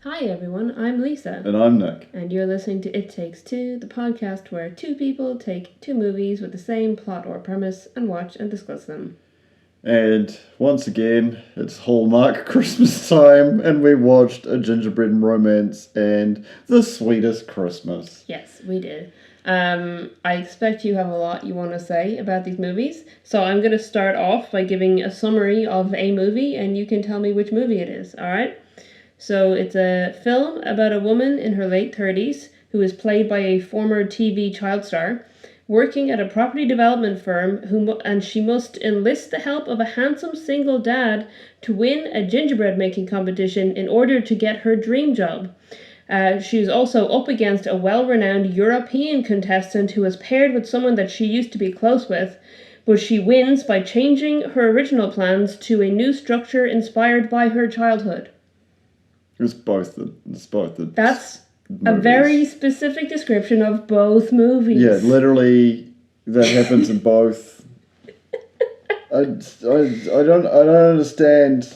Hi everyone, I'm Lisa. And I'm Nick. And you're listening to It Takes Two, the podcast where two people take two movies with the same plot or premise and watch and discuss them. And once again, it's Hallmark Christmas time, and we watched A Gingerbread Romance and The Sweetest Christmas. Yes, we did. I expect you have a lot you want to say about these movies, so I'm going to start off by giving a summary of a movie, and you can tell me which movie it is, alright? So it's a film about a woman in her late 30s who is played by a former TV child star working at a property development firm and she must enlist the help of a handsome single dad to win a gingerbread making competition in order to get her dream job. She is also up against a well-renowned European contestant who is paired with someone that she used to be close with, but she wins by changing her original plans to a new structure inspired by her childhood. It's both the That's movies. A very specific description of both movies. Yeah, literally, that happens in both. I don't understand.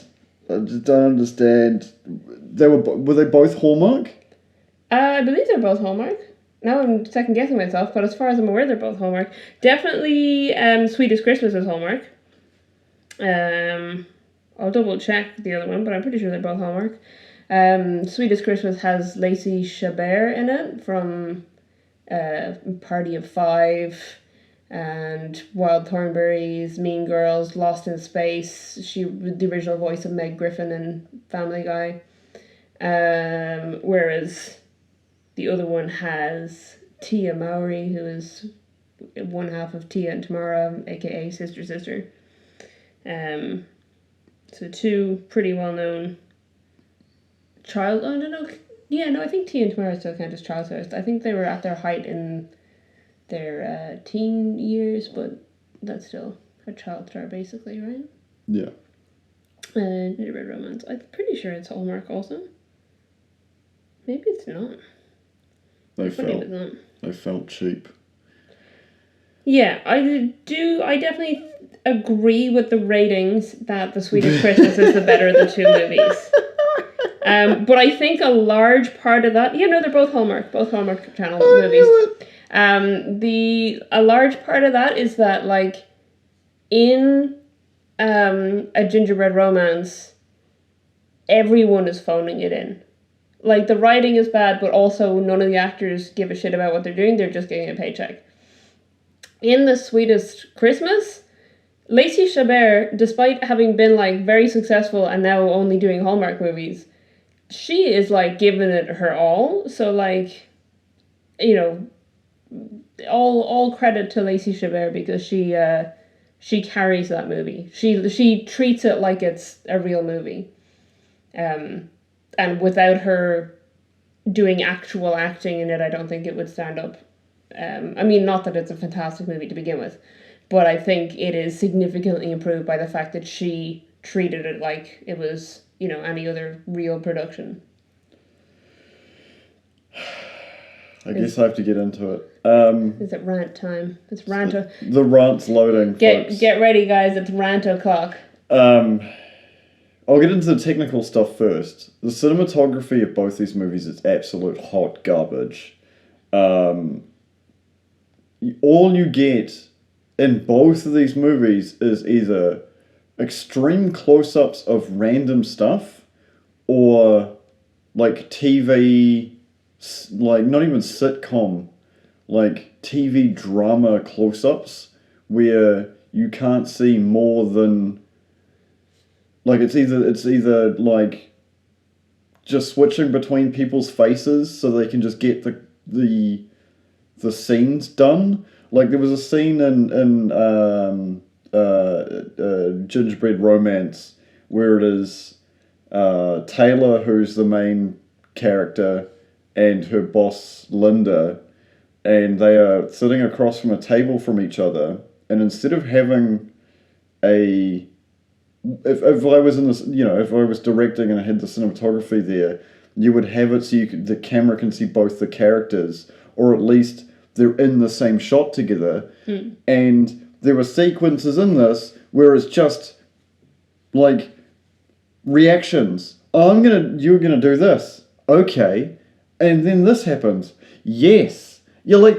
I just don't understand. Were they both Hallmark? I believe they're both Hallmark. Now I'm second guessing myself, but as far as I'm aware, they're both Hallmark. Definitely, Sweetest Christmas is Hallmark. I'll double check the other one, but I'm pretty sure they're both Hallmark. Sweetest Christmas has Lacey Chabert in it from Party of Five and Wild Thornberrys, Mean Girls, Lost in Space. She was the original voice of Meg Griffin in Family Guy. Whereas the other one has Tia Mowry, who is one half of Tia and Tamara, aka Sister. So two pretty well-known I don't know. Yeah, no, I think Tia and Tamara still count as child stars. I think they were at their height in their teen years, but that's still a child star, basically, right? Yeah. Gingerbread Romance. I'm pretty sure it's Hallmark also. Maybe it's not. They felt cheap. Yeah, I definitely agree with the ratings that The Sweetest Christmas is the better of the two movies. But I think a large part of that, they're both Hallmark Channel movies. A large part of that is that, like, in A Gingerbread Romance, everyone is phoning it in. Like, the writing is bad, but also none of the actors give a shit about what they're doing. They're just getting a paycheck. In The Sweetest Christmas, Lacey Chabert, despite having been, like, very successful and now only doing Hallmark movies, she is, like, giving it her all. So, like, all credit to Lacey Chabert because she carries that movie. She treats it like it's a real movie. And without her doing actual acting in it, I don't think it would stand up. I mean, not that it's a fantastic movie to begin with, but I think it is significantly improved by the fact that she treated it like it was, any other real production. I guess I have to get into it. Is it rant time? It's rant. The rant's loading, folks. Get ready, guys. It's rant o'clock. I'll get into the technical stuff first. The cinematography of both these movies is absolute hot garbage. All you get in both of these movies is either extreme close-ups of random stuff or, like, TV, like, not even sitcom, like, TV drama close-ups where you can't see more than, like, it's either like just switching between people's faces so they can just get the scenes done. Like, there was a scene in Gingerbread Romance where it is Taylor, who's the main character, and her boss Linda, and they are sitting across from a table from each other, and instead of having if I was in this, if I was directing and I had the cinematography there, you would have it so the camera can see both the characters, or at least they're in the same shot together. And there are sequences in this where it's just like reactions. Oh, you're gonna do this. okay. And then this happens. Yes. You're like,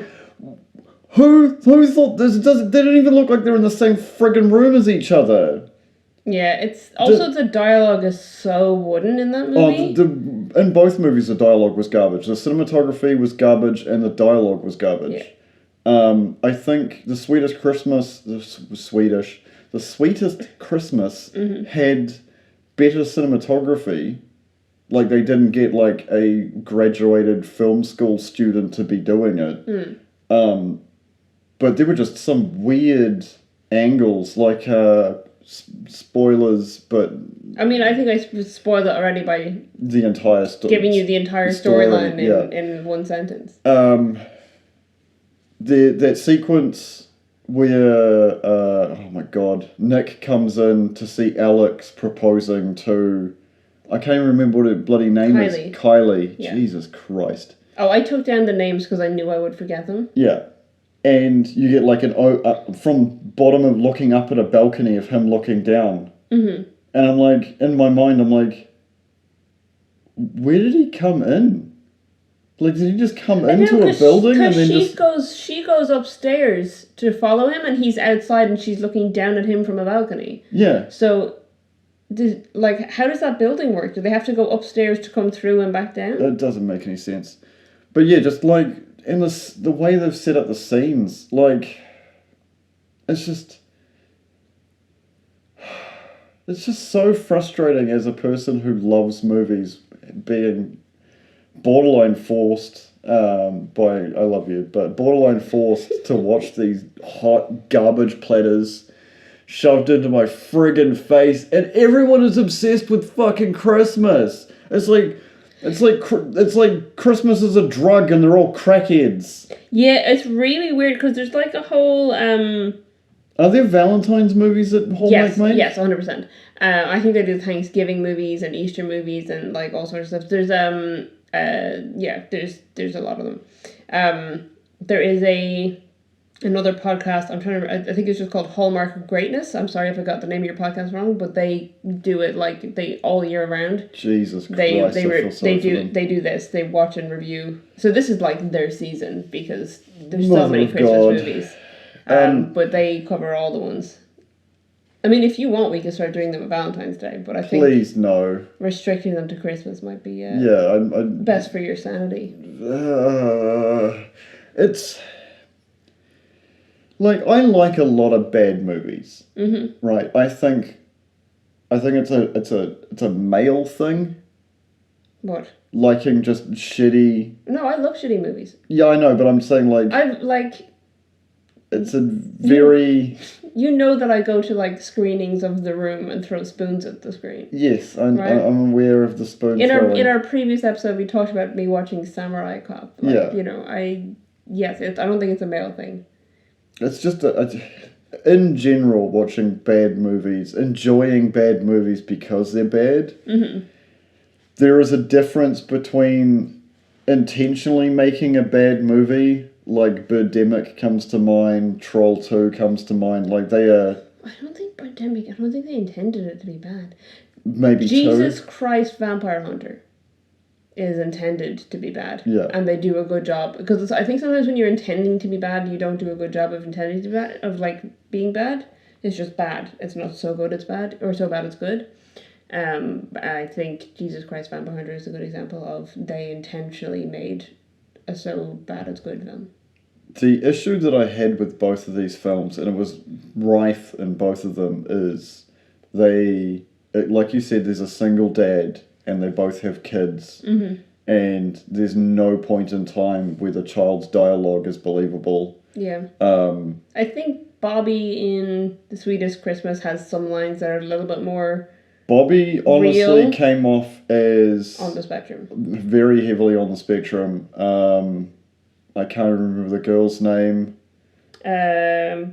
who thought this? They don't even look like they're in the same friggin' room as each other. Yeah, it's also the dialogue is so wooden in that movie. In both movies, the dialogue was garbage. The cinematography was garbage, and the dialogue was garbage. Yeah. I think the Sweetest Christmas, the Sweetest Christmas had better cinematography. Like, they didn't get like a graduated film school student to be doing it. But there were just some weird angles, like spoilers, but I mean, I think I spoiled it already by the entire story, giving you the entire storyline in one sentence. That sequence where oh my god, Nick comes in to see Alex proposing to, I can't even remember what her bloody name is. Kylie. Yeah. Jesus Christ. Oh, I took down the names because I knew I would forget them. Yeah. And you get like from bottom of looking up at a balcony of him looking down. Mm-hmm. And I'm like, in my mind, I'm like, where did he come in? Like, did he just come into a building and then she goes upstairs to follow him, and he's outside, and she's looking down at him from a balcony. Yeah. So, how does that building work? Do they have to go upstairs to come through and back down? It doesn't make any sense. But yeah, just like, and the way they've set up the scenes, like, it's just so frustrating as a person who loves movies, being borderline forced I love you, but borderline forced to watch these hot garbage platters shoved into my friggin' face, and everyone is obsessed with fucking Christmas. It's like Christmas is a drug and they're all crackheads. Yeah, it's really weird because there's like a whole Are there Valentine's movies that Hallmark make? Yes, 100%. I think they do Thanksgiving movies and Easter movies and like all sorts of stuff. There's there's a lot of them. There is another podcast. I'm trying to. I think it's just called Hallmark of Greatness. I'm sorry if I got the name of your podcast wrong, but they do it like they all year round. Jesus Christ! They do this. They watch and review. So this is like their season because there's so many Christmas movies. But they cover all the ones. I mean, if you want, we can start doing them at Valentine's Day, but I think please no. Restricting them to Christmas might be I'm best for your sanity. It's like, I like a lot of bad movies. Mm-hmm. Right? I think it's a male thing. What? Liking just shitty. No, I love shitty movies. Yeah, I know, but I'm saying it's a very... You know that I go to, like, screenings of The Room and throw spoons at the screen. Yes, I'm aware of the spoon throwing. In our previous episode, we talked about me watching Samurai Cop. Like, yeah. You know, I don't think it's a male thing. It's just, in general, watching bad movies, enjoying bad movies because they're bad. Mm-hmm. There is a difference between intentionally making a bad movie, like Birdemic comes to mind, Troll 2 comes to mind, like they are... I don't think they intended it to be bad. Maybe Jesus Christ Vampire Hunter is intended to be bad. Yeah. And they do a good job. Because I think sometimes when you're intending to be bad, you don't do a good job of intending to be bad, of like being bad. It's just bad. It's not so good it's bad, or so bad it's good. I think Jesus Christ Vampire Hunter is a good example of they intentionally made a so bad it's good film. The issue that I had with both of these films, and it was rife in both of them, is like you said, there's a single dad and they both have kids. Mm-hmm. And there's no point in time where the child's dialogue is believable. Yeah. I think Bobby in The Sweetest Christmas has some lines that are a little bit more... Bobby honestly real came off as... on the spectrum. Very heavily on the spectrum. I can't remember the girl's name.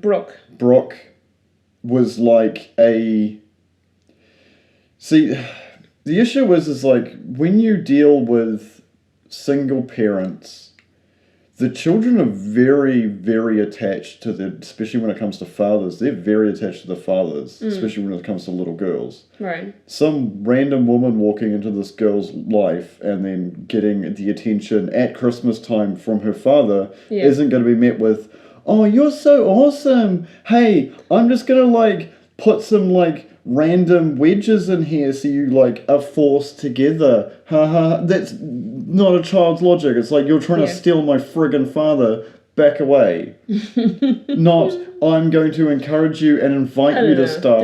Brooke. Brooke was like a... See, the issue is like, when you deal with single parents, the children are very, very attached to the, especially when it comes to fathers. They're very attached to the fathers, especially when it comes to little girls. Right. Some random woman walking into this girl's life and then getting the attention at Christmas time from her father isn't going to be met with, "Oh, you're so awesome. Hey, I'm just going to like put some like random wedges in here so you like are forced together. Ha ha." That's not a child's logic. It's like, you're trying to steal my friggin' father. Back away. Not, I'm going to encourage you and invite you to stuff.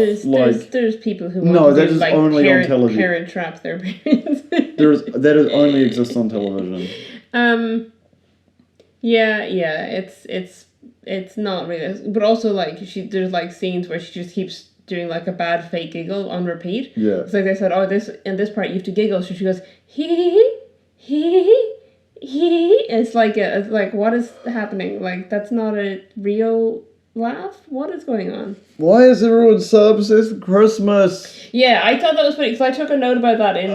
There's people who want to do, like, only on television. Parent trap their parents. That is only exists on television. It's not really, but also like there's like scenes where she just keeps doing like a bad fake giggle on repeat. Yeah. It's like they said, oh, in this part you have to giggle, so she goes hee hee. It's like what is happening? Like, that's not a real laugh. What is going on? Why is everyone so obsessed with Christmas? Yeah, I thought that was funny because I took a note about that in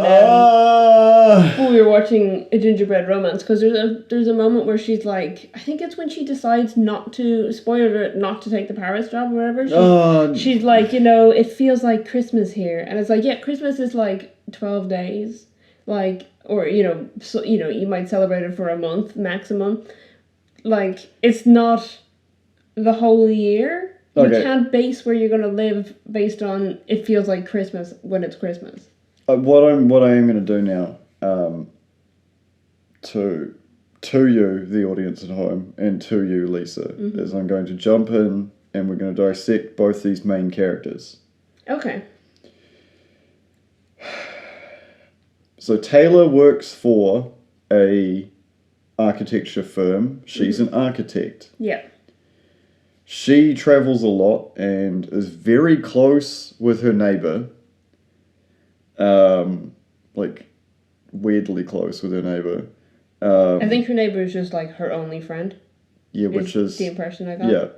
when we were watching A Gingerbread Romance, because there's a moment where she's like, I think it's when she decides not to, spoiler it, not to take the Paris job or whatever. She's like, it feels like Christmas here, and it's like, yeah, Christmas is like 12 days, like. Or, so, you might celebrate it for a month maximum. Like, it's not the whole year. You can't base where you're going to live based on it feels like Christmas when it's Christmas. What I am going to do now, to you, the audience at home, and to you, Lisa, is I'm going to jump in and we're going to dissect both these main characters. Okay. So Taylor works for a architecture firm. She's an architect. Yeah. She travels a lot and is very close with her neighbor. Like, weirdly close with her neighbor. I think her neighbor is just like her only friend. Yeah, which is the impression I got. Yeah.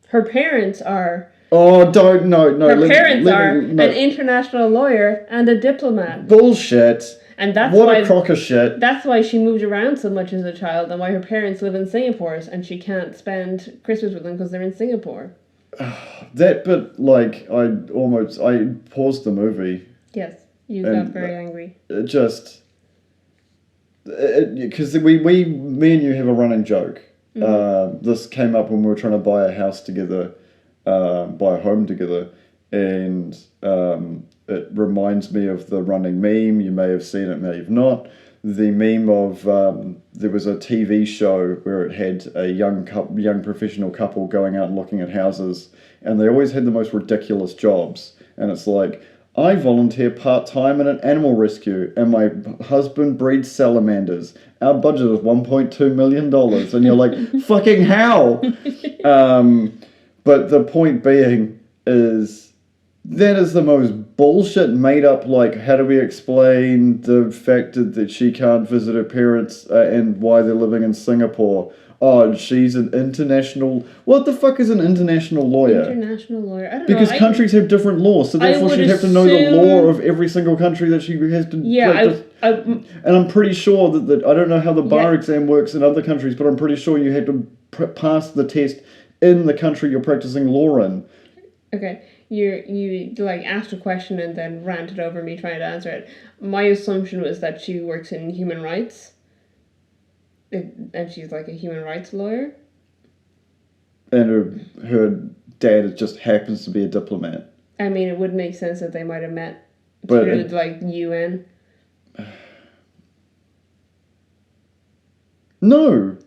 Her parents are. Oh, don't, no. Her parents are an international lawyer and a diplomat. Bullshit. And that's what a crock of shit. That's why she moved around so much as a child, and why her parents live in Singapore, and she can't spend Christmas with them because they're in Singapore. But like, I paused the movie. Yes, you got very angry. It just, because me and you have a running joke. This came up when we were trying to buy a house together. Buy a home together, and it reminds me of the running meme. You may have seen it, may have not. The meme of there was a TV show where it had a young professional couple going out and looking at houses, and they always had the most ridiculous jobs. And it's like, I volunteer part-time in an animal rescue, and my husband breeds salamanders. Our budget is $1.2 million, and you're like, fucking how? But the point being is, that is the most bullshit made up, like, how do we explain the fact that she can't visit her parents and why they're living in Singapore? Oh, she's an international... What the fuck is an international lawyer? International lawyer? I don't know. Because countries have different laws, so therefore she'd have to know the law of every single country that she has to... Yeah, and I'm pretty sure that I don't know how the bar exam works in other countries, but I'm pretty sure you had to pass the test in the country you're practicing law in. Okay. You like asked a question and then ranted over me trying to answer it. My assumption was that she works in human rights. And she's like a human rights lawyer. And her dad just happens to be a diplomat. I mean, it would make sense that they might have met through like UN. No.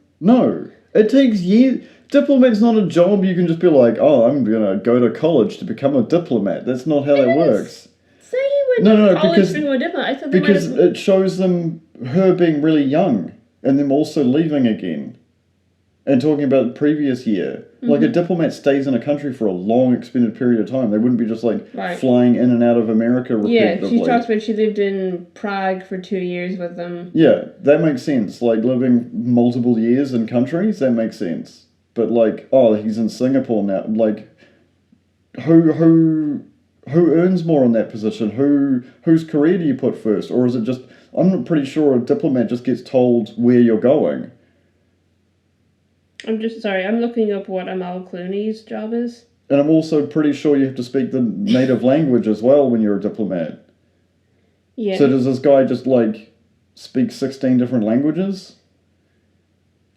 It takes years. Diplomat's not a job you can just be like, oh, I'm going to go to college to become a diplomat. That's not how that works. Say you went to college to become a diplomat. Because it shows them her being really young and them also leaving again. And talking about the previous year. Like, a diplomat stays in a country for a long, extended period of time. They wouldn't be just, like, flying in and out of America repeatedly. Yeah, she talks about she lived in Prague for 2 years with them. Yeah, that makes sense. Like, living multiple years in countries, that makes sense. But, like, oh, he's in Singapore now. Like, who who earns more in that position? Whose career do you put first? Or is it just, I'm not pretty sure a diplomat just gets told where you're going. I'm looking up what Amal Clooney's job is. And I'm also pretty sure you have to speak the native language as well when you're a diplomat. Yeah. So does this guy just, like, speak 16 different languages?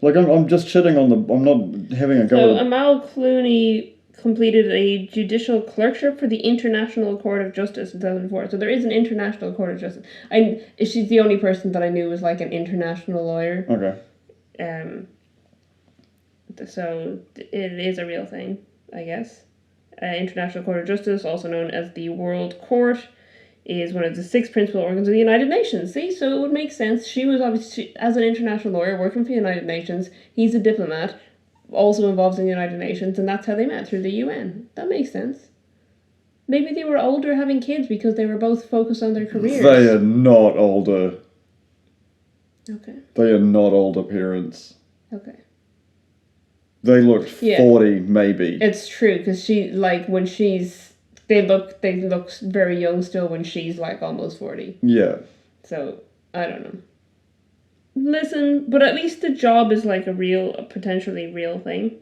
Like, I'm just shitting on I'm not having a go So at it. Amal Clooney completed a judicial clerkship for the International Court of Justice in 2004. So there is an International Court of Justice. She's the only person that I knew was like an international lawyer. Okay. So it is a real thing, I guess. International Court of Justice, also known as the World Court, is one of the 6 principal organs of the United Nations. See, so it would make sense. She was obviously, as an international lawyer working for the United Nations, he's a diplomat, also involved in the United Nations, and that's how they met, through the UN. That makes sense. Maybe they were older having kids because they were both focused on their careers. They are not older. Okay. They are not older parents. Okay. They look 40, maybe. It's true, because she, like, when she's... They look very young still when she's, like, almost 40. Yeah. So, I don't know. Listen, but at least the job is, like, a potentially real thing.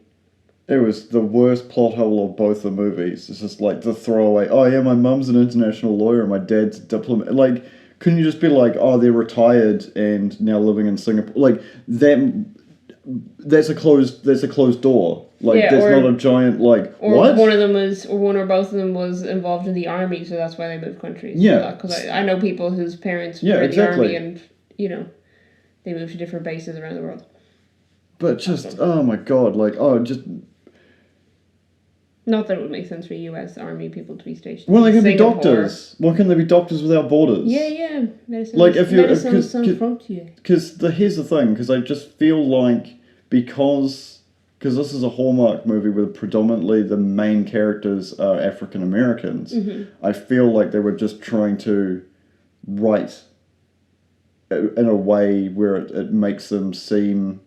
It was the worst plot hole of both the movies. It's just, like, the throwaway, oh, yeah, my mum's an international lawyer and my dad's a diplomat. Like, couldn't you just be like, oh, they're retired and now living in Singapore? Like, that's a closed door. Like, there's not a giant, like, or what? One or both of them was involved in the army, so that's why they moved countries. Yeah. Because I know people whose parents were in the army and, you know, they moved to different bases around the world. But just, oh my god, like, just... Not that it would make sense for US Army people to be stationed Well, they can Singapore. be doctors. Why can't they be doctors without borders? Yeah. Medicine, like, if you're... Because here's the thing, because I just feel like, because this is a Hallmark movie where predominantly the main characters are African Americans, I feel like they were just trying to write in a way where it makes them seem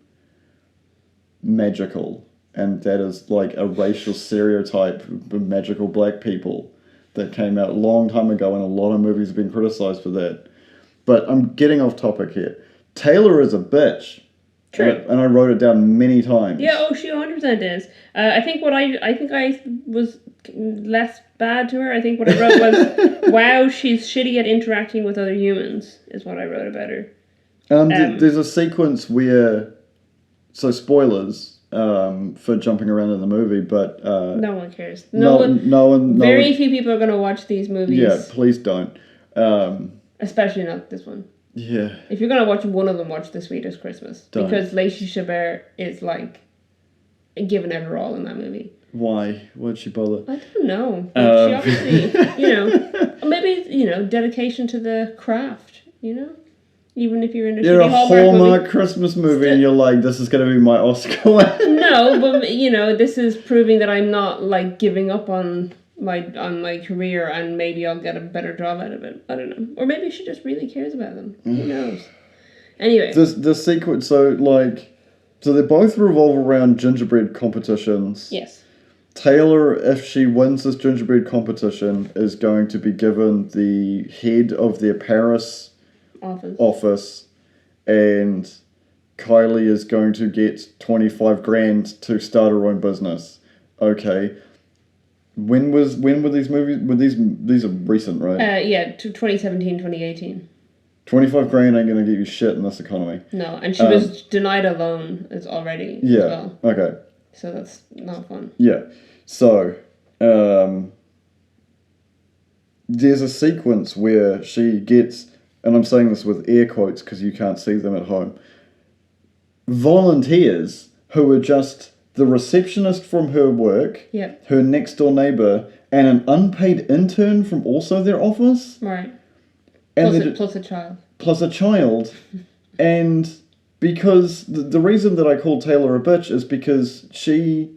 magical. And that is like a racial stereotype of magical black people that came out a long time ago, and a lot of movies have been criticized for that. But I'm getting off topic here. Taylor is a bitch. True. And I wrote it down many times. Yeah, she 100% is. I think I was less bad to her. I think what I wrote was, wow, she's shitty at interacting with other humans, is what I wrote about her. There's a sequence where, so spoilers, for jumping around in the movie, but no one cares. No one. Very few people are going to watch these movies. Yeah, please don't. Especially not this one. Yeah. If you're going to watch one of them, watch The Sweetest Christmas. Don't. Because Lacey Chabert is like giving it her all in that movie. Why? Why'd she bother? I don't know. She obviously, maybe, dedication to the craft, Even if you're in You're a Hallmark movie. Christmas movie and you're like, this is going to be my Oscar win. No, but, this is proving that I'm not, like, giving up on my career, and maybe I'll get a better job out of it. I don't know. Or maybe she just really cares about them. Who knows? Anyway. The sequence, so they both revolve around gingerbread competitions. Yes. Taylor, if she wins this gingerbread competition, is going to be given the head of their Paris office, and Kylie is going to get 25 grand to start her own business. Okay. When were these movies? These are recent, right? 2017, 2018. 25 grand ain't gonna get you shit in this economy. No, and she was denied a loan already as well. Okay. So that's not fun. Yeah. So, there's a sequence where she gets, and I'm saying this with air quotes because you can't see them at home, volunteers who are just the receptionist from her work, her next door neighbour, and an unpaid intern from also their office. Right. And plus a child. Plus a child. And because the reason that I call Taylor a bitch is because she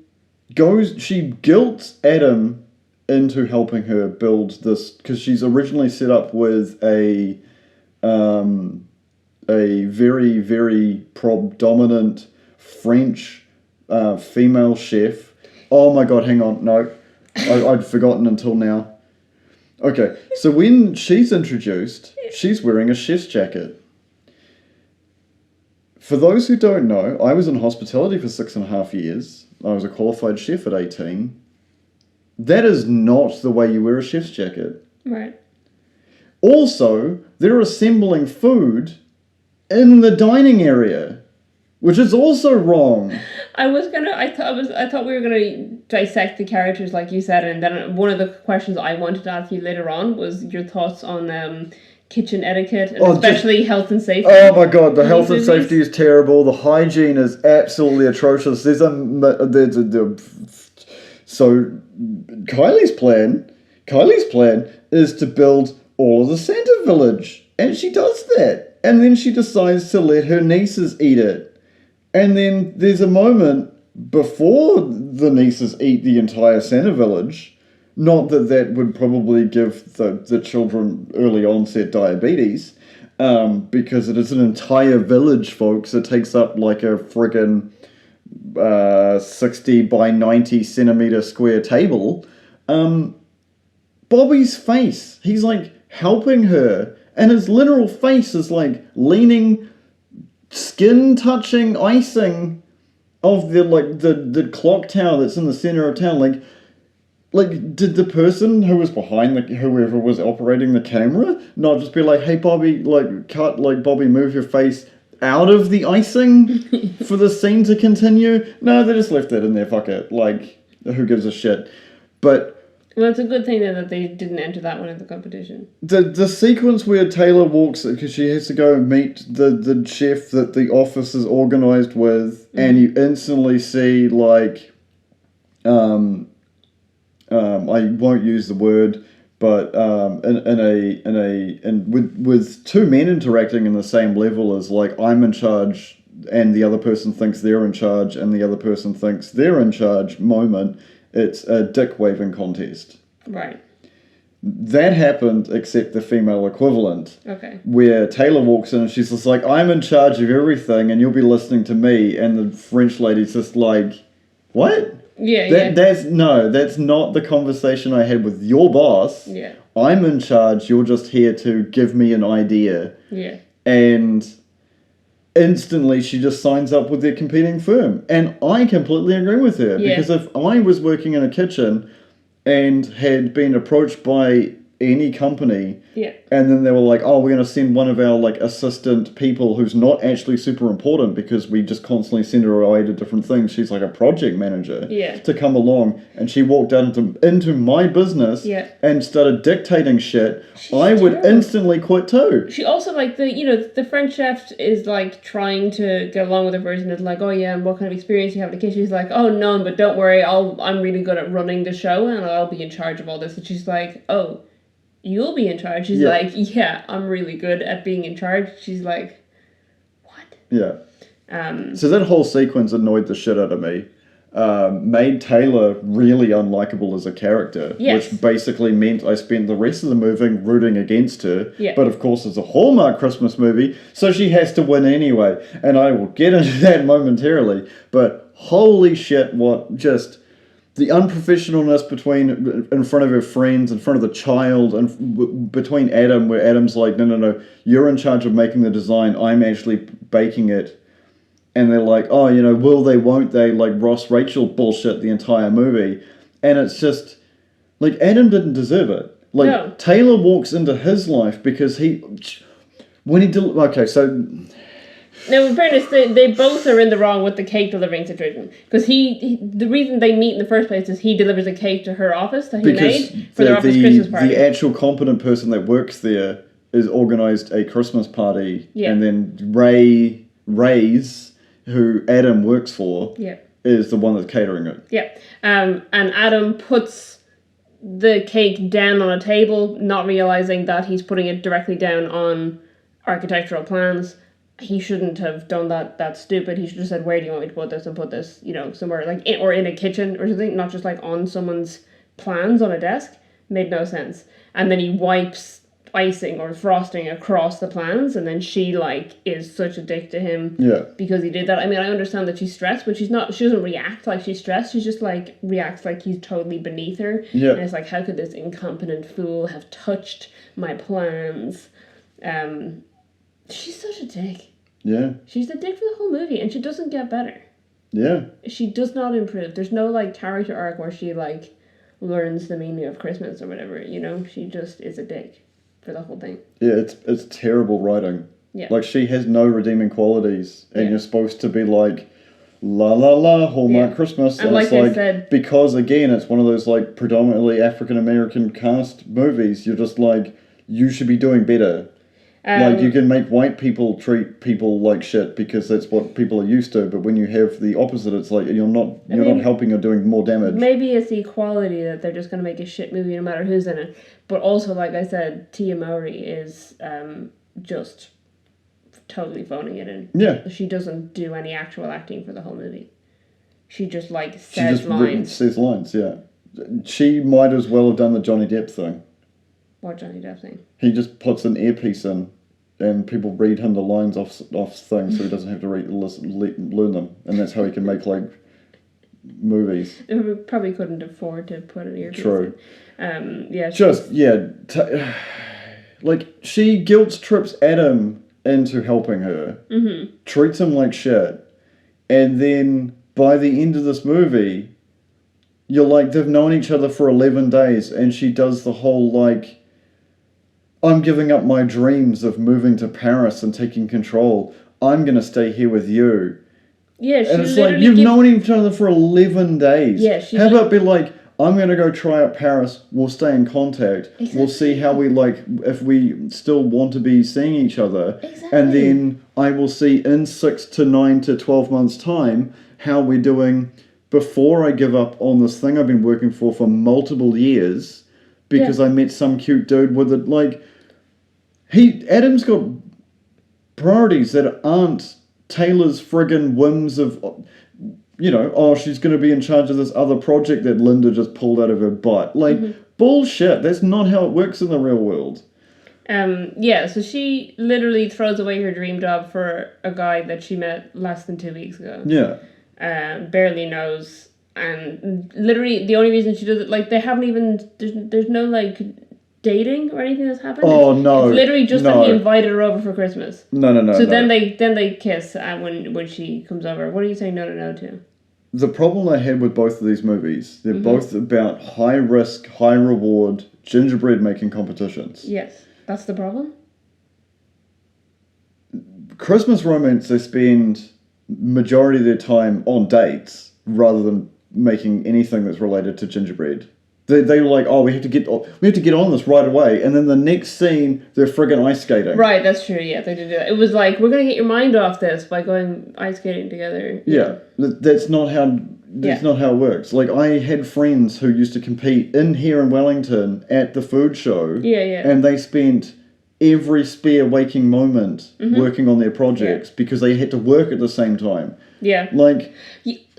guilts Adam into helping her build this, because she's originally set up with a very, very predominant French female chef. Oh my god, hang on, no. I'd forgotten until now. Okay, so when she's introduced, she's wearing a chef's jacket. For those who don't know, I was in hospitality for 6.5 years. I was a qualified chef at 18. That is not the way you wear a chef's jacket. Right. Also, they're assembling food in the dining area, which is also wrong. I thought we were gonna dissect the characters like you said, and then one of the questions I wanted to ask you later on was your thoughts on kitchen etiquette, and especially health and safety. Oh my god, the health and safety is terrible. The hygiene is absolutely atrocious. So Kylie's plan is to build all of the Santa village, and she does that, and then she decides to let her nieces eat it, and then there's a moment before the nieces eat the entire Santa village. Not that that would probably give the children early onset diabetes, because it is an entire village, folks. It takes up like a friggin' 60 by 90 centimeter square table. Bobby's face, he's like helping her, and his literal face is like leaning, skin touching icing of the clock tower that's in the center of town. Like, did the person who was behind whoever was operating the camera not just be like, hey, Bobby, Bobby, move your face out of the icing for the scene to continue? No, they just left that in there, fuck it. Like, who gives a shit? But... Well, it's a good thing then that they didn't enter that one in the competition. The sequence where Taylor walks, because she has to go and meet the chef that the office is organised with, and you instantly see, like... I won't use the word, but with two men interacting in the same level as like I'm in charge and the other person thinks they're in charge and the other person thinks they're in charge moment, it's a dick waving contest. Right. That happened except the female equivalent. Okay. Where Taylor walks in and she's just like, I'm in charge of everything and you'll be listening to me, and the French lady's just like, what? Yeah, That's not the conversation I had with your boss. Yeah. I'm in charge, you're just here to give me an idea. Yeah. And instantly she just signs up with their competing firm. And I completely agree with her. Yeah. Because if I was working in a kitchen and had been approached by any company, and then they were like, oh, we're going to send one of our like assistant people who's not actually super important because we just constantly send her away to different things, she's like a project manager, to come along, and she walked out into my business and started dictating shit, I would instantly quit too. She also like the French chef is like trying to get along with her version of like, oh yeah, and what kind of experience you have in the kitchen. She's like, oh none, but don't worry, I'm really good at running the show and I'll be in charge of all this. And she's like, oh, you'll be in charge. She's like, yeah, I'm really good at being in charge. She's like, what? Yeah. So that whole sequence annoyed the shit out of me. Made Taylor really unlikable as a character, which basically meant I spent the rest of the movie rooting against her. Yeah. But of course, it's a Hallmark Christmas movie, so she has to win anyway. And I will get into that momentarily. But holy shit, what just... the unprofessionalness in front of her friends, in front of the child, and between Adam, where Adam's like, no, you're in charge of making the design, I'm actually baking it. And they're like, oh, will they, won't they, like Ross Rachel bullshit the entire movie. And it's just, like, Adam didn't deserve it. Like, no. Taylor walks into his life because okay, so... Now, in fairness, they both are in the wrong with the cake delivering situation. Because the reason they meet in the first place is he delivers a cake to her office that he made for their office Christmas party. The actual competent person that works there is organised a Christmas party. Yeah. And then Ray's, who Adam works for, is the one that's catering it. Yeah. And Adam puts the cake down on a table, not realising that he's putting it directly down on architectural plans. He shouldn't have done that. That's stupid. He should have said, where do you want me to put this? And put this, somewhere like or in a kitchen or something, not just like on someone's plans on a desk. Made no sense. And then he wipes icing or frosting across the plans, and then she like is such a dick to him because he did that. I mean, I understand that she's stressed, but she doesn't react like she's stressed. She's just like reacts like he's totally beneath her. Yeah. And it's like, how could this incompetent fool have touched my plans? She's such a dick. Yeah. She's the dick for the whole movie, and she doesn't get better. Yeah. She does not improve. There's no like character arc where she like learns the meaning of Christmas or whatever, you know? She just is a dick for the whole thing. Yeah, it's terrible writing. Yeah. Like, she has no redeeming qualities, and you're supposed to be like, la la la, Hallmark Christmas. And like it's I like, said, because again, it's one of those like predominantly African American cast movies, you're just like, you should be doing better. Like, you can make white people treat people like shit because that's what people are used to, but when you have the opposite, it's like you're not helping, you're doing more damage. Maybe it's the equality that they're just going to make a shit movie no matter who's in it. But also, like I said, Tia Mowry is just totally phoning it in. Yeah. She doesn't do any actual acting for the whole movie. She just, like, says lines. Says lines, yeah. She might as well have done the Johnny Depp thing. What Johnny Depp thing? He just puts an earpiece in, and people read him the lines off things, so he doesn't have to learn them, and that's how he can make like movies. We probably couldn't afford to put an earpiece True. in. Like, she guilt trips Adam into helping her, treats him like shit, and then by the end of this movie, you're like, they've known each other for 11 days, and she does the whole like, I'm giving up my dreams of moving to Paris and taking control. I'm going to stay here with you. Yeah, she and it's like, you've known each other for 11 days. Yeah, how about be like, I'm going to go try out Paris. We'll stay in contact. Exactly. We'll see how we like, if we still want to be seeing each other. Exactly. And then I will see in 6 to 9 to 12 months' time how we're doing before I give up on this thing I've been working for multiple years because I met some cute dude with it. Like, Adam's got priorities that aren't Taylor's friggin' whims of, you know, oh, she's going to be in charge of this other project that Linda just pulled out of her butt. Like, bullshit. That's not how it works in the real world. So she literally throws away her dream job for a guy that she met less than 2 weeks ago. Yeah. Barely knows. And literally the only reason she does it, like, they haven't even, there's no, like, dating or anything that's happened. Oh, no. It's literally just that he invited her over for Christmas. No. So then they kiss when she comes over. What are you saying no to? The problem I had with both of these movies, they're both about high risk, high reward gingerbread making competitions. Yes. That's the problem? Christmas Romance, they spend majority of their time on dates rather than making anything that's related to gingerbread. They were like, oh, we have to get on this right away, and then the next scene they're friggin' ice skating. Right, that's true. Yeah, they did do that. It was like, we're gonna get your mind off this by going ice skating together. Yeah, that's not how it works. Like, I had friends who used to compete here in Wellington at the food show. Yeah. And they spent every spare waking moment working on their projects because they had to work at the same time. Yeah. Like,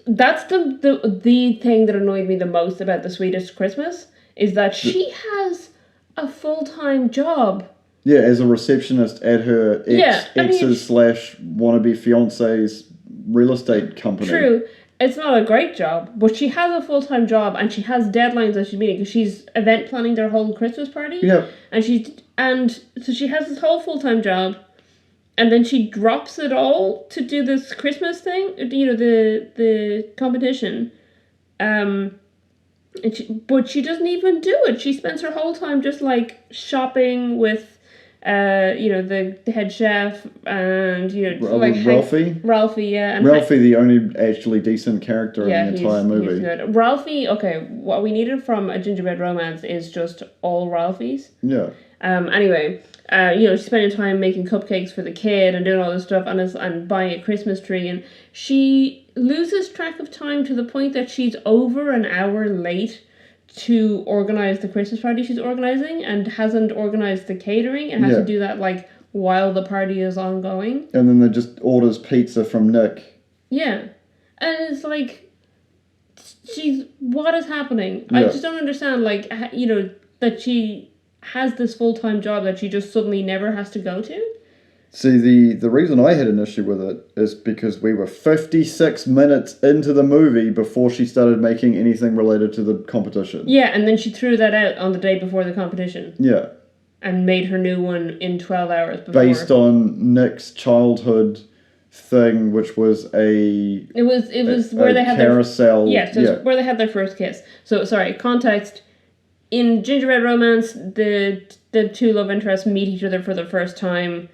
that's the thing that annoyed me the most about The Sweetest Christmas is that she has a full-time job. Yeah, as a receptionist at her ex's / wannabe fiance's real estate company. True. It's not a great job, but she has a full-time job and she has deadlines that she's meeting because she's event planning their whole Christmas party. Yeah. And so she has this whole full-time job. And then she drops it all to do this Christmas thing, you know, the competition. But she doesn't even do it. She spends her whole time just like shopping with, the head chef and Ralphie, yeah. And Ralphie, the only actually decent character in the entire movie. He's good. Ralphie, okay, what we needed from a Gingerbread Romance is just all Ralphies. Yeah. Anyway, she's spending time making cupcakes for the kid and doing all this stuff and buying a Christmas tree, and she loses track of time to the point that she's over an hour late to organize the Christmas party she's organizing and hasn't organized the catering and has to do that like while the party is ongoing. And then they just orders pizza from Nick. Yeah. And it's like, what is happening? Yeah. I just don't understand, like, that she has this full-time job that she just suddenly never has to go to. See, the reason I had an issue with it is because we were 56 minutes into the movie before she started making anything related to the competition. Yeah, and then she threw that out on the day before the competition. Yeah. And made her new one in 12 hours before. Based on Nick's childhood thing, which was It was where they had carousel. Where they had their first kiss. So, sorry, context. In Gingerbread Romance, the two love interests meet each other for the first time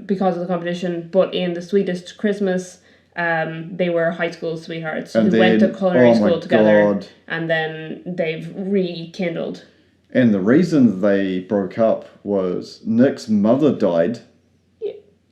because of the competition, but in The Sweetest Christmas, they were high school sweethearts who went to culinary school together, and then they've rekindled. And the reason they broke up was Nick's mother died.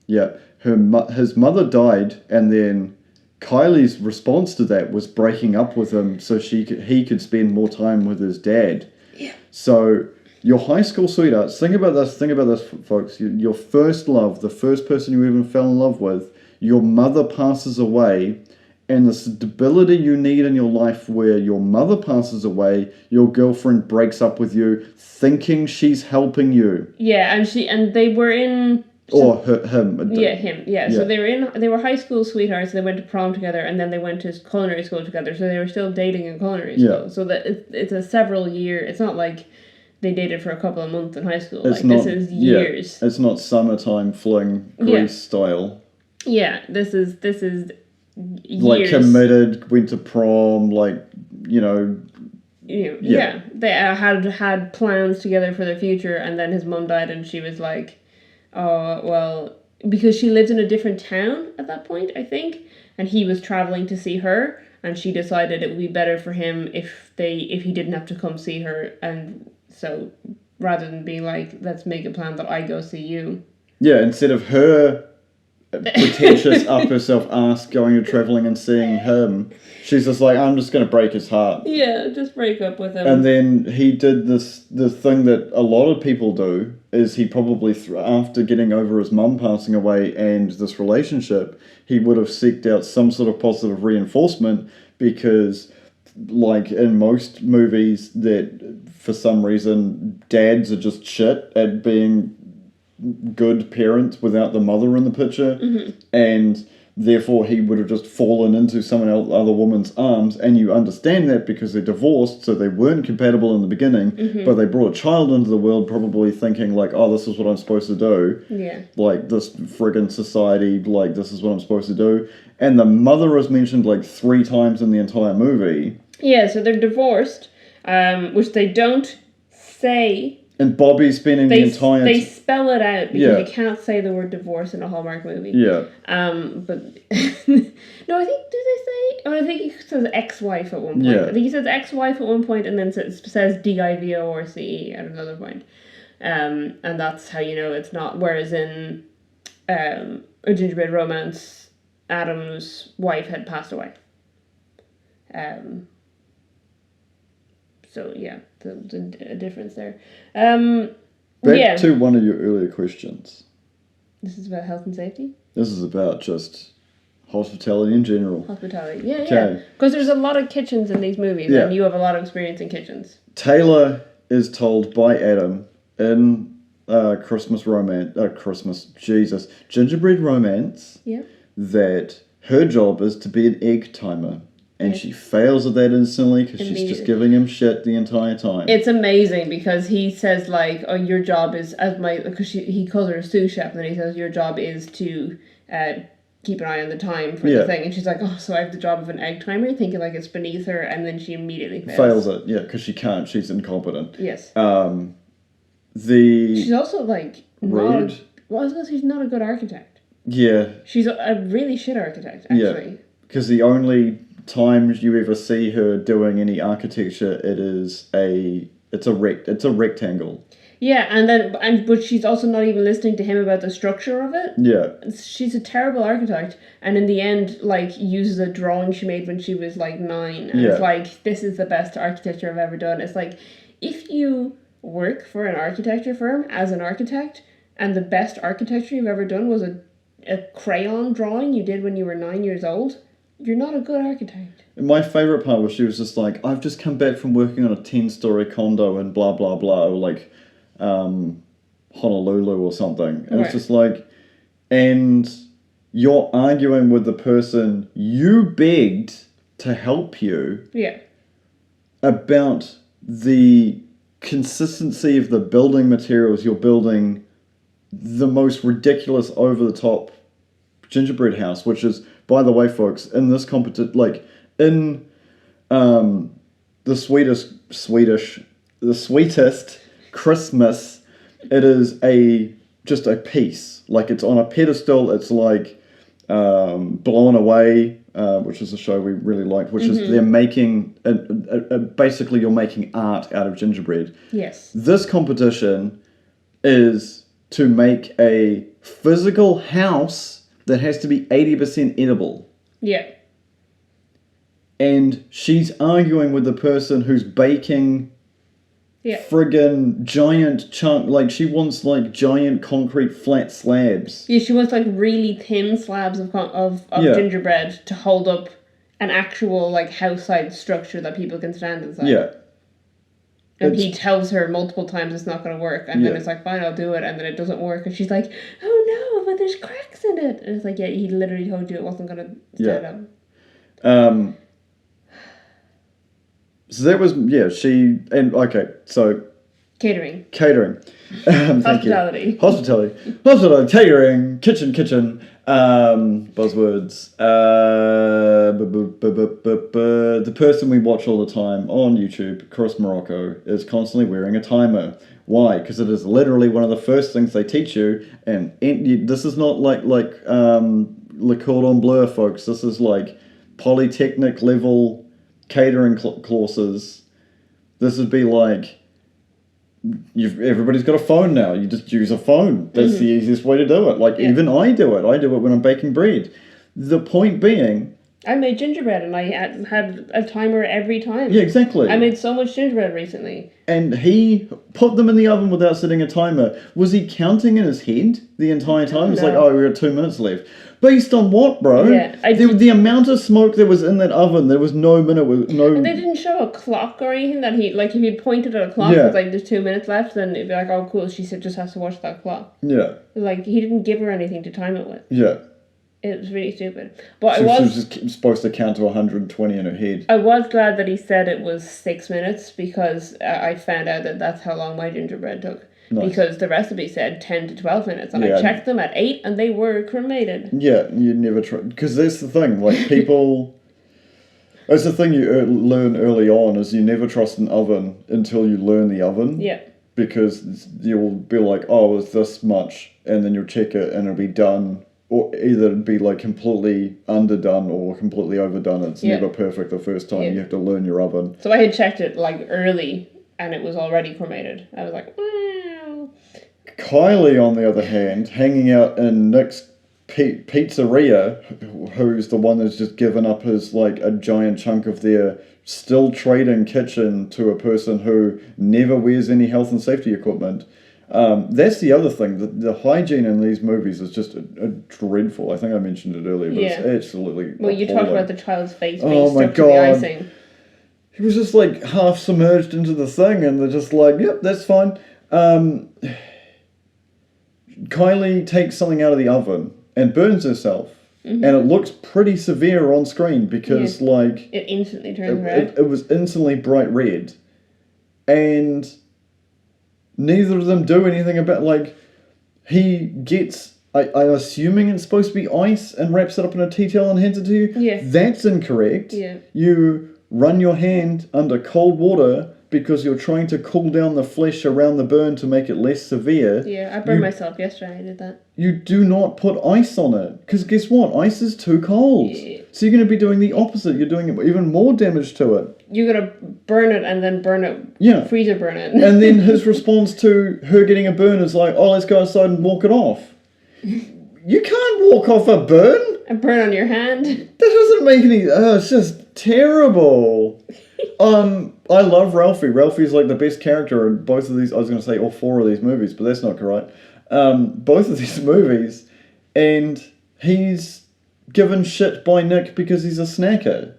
Yeah. His mother died, and then Kylie's response to that was breaking up with him so he could spend more time with his dad. Yeah. So your high school sweethearts, think about this, folks. Your first love, the first person you even fell in love with, your mother passes away, and the stability you need in your life where your mother passes away, your girlfriend breaks up with you, thinking she's helping you. Yeah, and they were in. Or him. Yeah, him. Yeah. So they were high school sweethearts. They went to prom together, and then they went to culinary school together. So they were still dating in culinary school. Yeah. So that it's a several year. It's not like they dated for a couple of months in high school. This is years. Yeah, it's not summertime fling Grease style. Yeah, this is years. Like committed, went to prom, Yeah. They had plans together for the future, and then his mum died, and she was like, oh, well, because she lived in a different town at that point, I think, and he was traveling to see her, and she decided it would be better for him if he didn't have to come see her, and so rather than being like, let's make a plan that I go see you. Yeah, instead of her pretentious up herself ass going and traveling and seeing him, she's just like, I'm just going to break his heart. Yeah, just break up with him. And then he did the thing that a lot of people do, is he probably, after getting over his mum passing away and this relationship, he would have seeked out some sort of positive reinforcement, because like in most movies that for some reason dads are just shit at being good parents without the mother in the picture, and therefore he would have just fallen into other woman's arms, and you understand that because they're divorced, so they weren't compatible in the beginning, but they brought a child into the world probably thinking like, oh, this is what I'm supposed to do, like this friggin' society, like this is what I'm supposed to do, and the mother is mentioned like 3 times in the entire movie. Yeah, so they're divorced, which they don't say. And Bobby's spending the entire... They spell it out because you can't say the word divorce in a Hallmark movie. Yeah. But... no, I think... Do they say... Oh, I think he says ex-wife at one point. Yeah. I think he says ex-wife at one point and then says DIVORCE at another point. And that's how you know it's not... Whereas in A Gingerbread Romance, Adam's wife had passed away. So, yeah, there's a difference there. Back to one of your earlier questions. This is about health and safety? This is about just hospitality in general. Hospitality, yeah. Because there's a lot of kitchens in these movies, and you have a lot of experience in kitchens. Taylor is told by Adam in Gingerbread Romance that her job is to be an egg timer. And she fails at that instantly because she's just giving him shit the entire time. It's amazing because he says like, "Oh, your job is because he calls her a sous chef, and then he says your job is to keep an eye on the time for the thing." And she's like, "Oh, so I have the job of an egg timer," thinking like it's beneath her, and then she immediately fails it. Yeah, because she can't. She's incompetent. Yes. She's also like rude. I was gonna say she's not a good architect. Yeah. She's a really shit architect, actually. Yeah. Because the only times you ever see her doing any architecture, it's a rectangle. Yeah, but she's also not even listening to him about the structure of it. Yeah. She's a terrible architect, and in the end, like, uses a drawing she made when she was like 9, and it's like, this is the best architecture I've ever done. It's like, if you work for an architecture firm as an architect, and the best architecture you've ever done was a crayon drawing you did when you were 9 years old, you're not a good architect. My favourite part was she was just like, I've just come back from working on a 10-story condo and blah, blah, blah. Like, Honolulu or something. And Right. it's just like, and you're arguing with the person you begged to help you Yeah. about the consistency of the building materials you're building the most ridiculous over-the-top gingerbread house, which is, by the way, folks, in this competition, like, in the sweetest Christmas, it is just a piece. Like, it's on a pedestal. It's like Blown Away, which is a show we really liked, which is they're making basically you're making art out of gingerbread. Yes. This competition is to make a physical house that has to be 80% edible. Yeah. And she's arguing with the person who's baking friggin' giant chunk, like she wants like giant concrete flat slabs. Yeah, she wants like really thin slabs of gingerbread to hold up an actual like house-side structure that people can stand inside. Yeah. And he tells her multiple times it's not going to work, and then it's like, fine, I'll do it, and then it doesn't work, and she's like, oh no, but there's cracks in it. And it's like, yeah, he literally told you it wasn't going to stand up. So that was, so... Catering. Hospitality. Hospitality, catering, kitchen, buzzwords. The person we watch all the time on YouTube, Chris Morocco, is constantly wearing a timer. Why? Because it is literally one of the first things they teach you, and this is not like Le Cordon Bleu, folks. This is like Polytechnic level catering courses. This would be like, everybody's got a phone now. You just use a phone. That's the easiest way to do it. Like, even I do it. I do it when I'm baking bread. The point being... I made gingerbread and I had a timer every time. Yeah, exactly. I made so much gingerbread recently. And he put them in the oven without setting a timer. Was he counting in his head the entire time? It's like, oh, we got 2 minutes left. Based on what, bro? Yeah, the amount of smoke that was in that oven, there was no minute, And they didn't show a clock or anything that he, like, if he pointed at a clock, it's like, there's 2 minutes left, then it'd be like, oh, cool, she just has to watch that clock. Yeah. Like, he didn't give her anything to time it with. Yeah. It was really stupid. But she was just supposed to count to 120 in her head. I was glad that he said it was 6 minutes, because I found out that that's how long my gingerbread took. Nice. Because the recipe said 10 to 12 minutes, and I checked them at 8, and they were cremated. Yeah, you never try, because that's the thing, like, people... That's the thing you learn early on, is you never trust an oven until you learn the oven. Yeah. Because you'll be like, oh, it's this much, and then you'll check it, and it'll be done, or either it'll be, like, completely underdone or completely overdone. It's never perfect the first time. You have to learn your oven. So I had checked it, like, early, and it was already cremated. I was like, wow. Kylie, on the other hand, hanging out in Nick's pizzeria, who's the one that's just given up his, like, a giant chunk of their still trading kitchen to a person who never wears any health and safety equipment. That's the other thing. The hygiene in these movies is just a dreadful. I think I mentioned it earlier, but it's absolutely appalling. You talked about the child's face being stuck to the icing. He was just, like, half submerged into the thing, and they're just like, yep, that's fine. Kylie takes something out of the oven and burns herself. And it looks pretty severe on screen because, like... It instantly turns red. It was instantly bright red. And neither of them do anything about, like... He gets... I'm assuming it's supposed to be ice and wraps it up in a tea towel and hands it to you. Yeah. That's incorrect. Yeah. You run your hand under cold water... because you're trying to cool down the flesh around the burn to make it less severe. Yeah, I burned myself yesterday, I did that. You do not put ice on it. Because guess what? Ice is too cold. Yeah. So you're going to be doing the opposite. You're doing even more damage to it. You're going to burn it and then burn it. Yeah. Freezer burn it. And then his response to her getting a burn is like, oh, let's go outside and walk it off. You can't walk off a burn. A burn on your hand. That doesn't make any... it's just terrible. I love Ralphie. Ralphie's like the best character in both of these. I was going to say all 4 of these movies, but that's not correct. Both of these movies, and he's given shit by Nick because he's a snacker.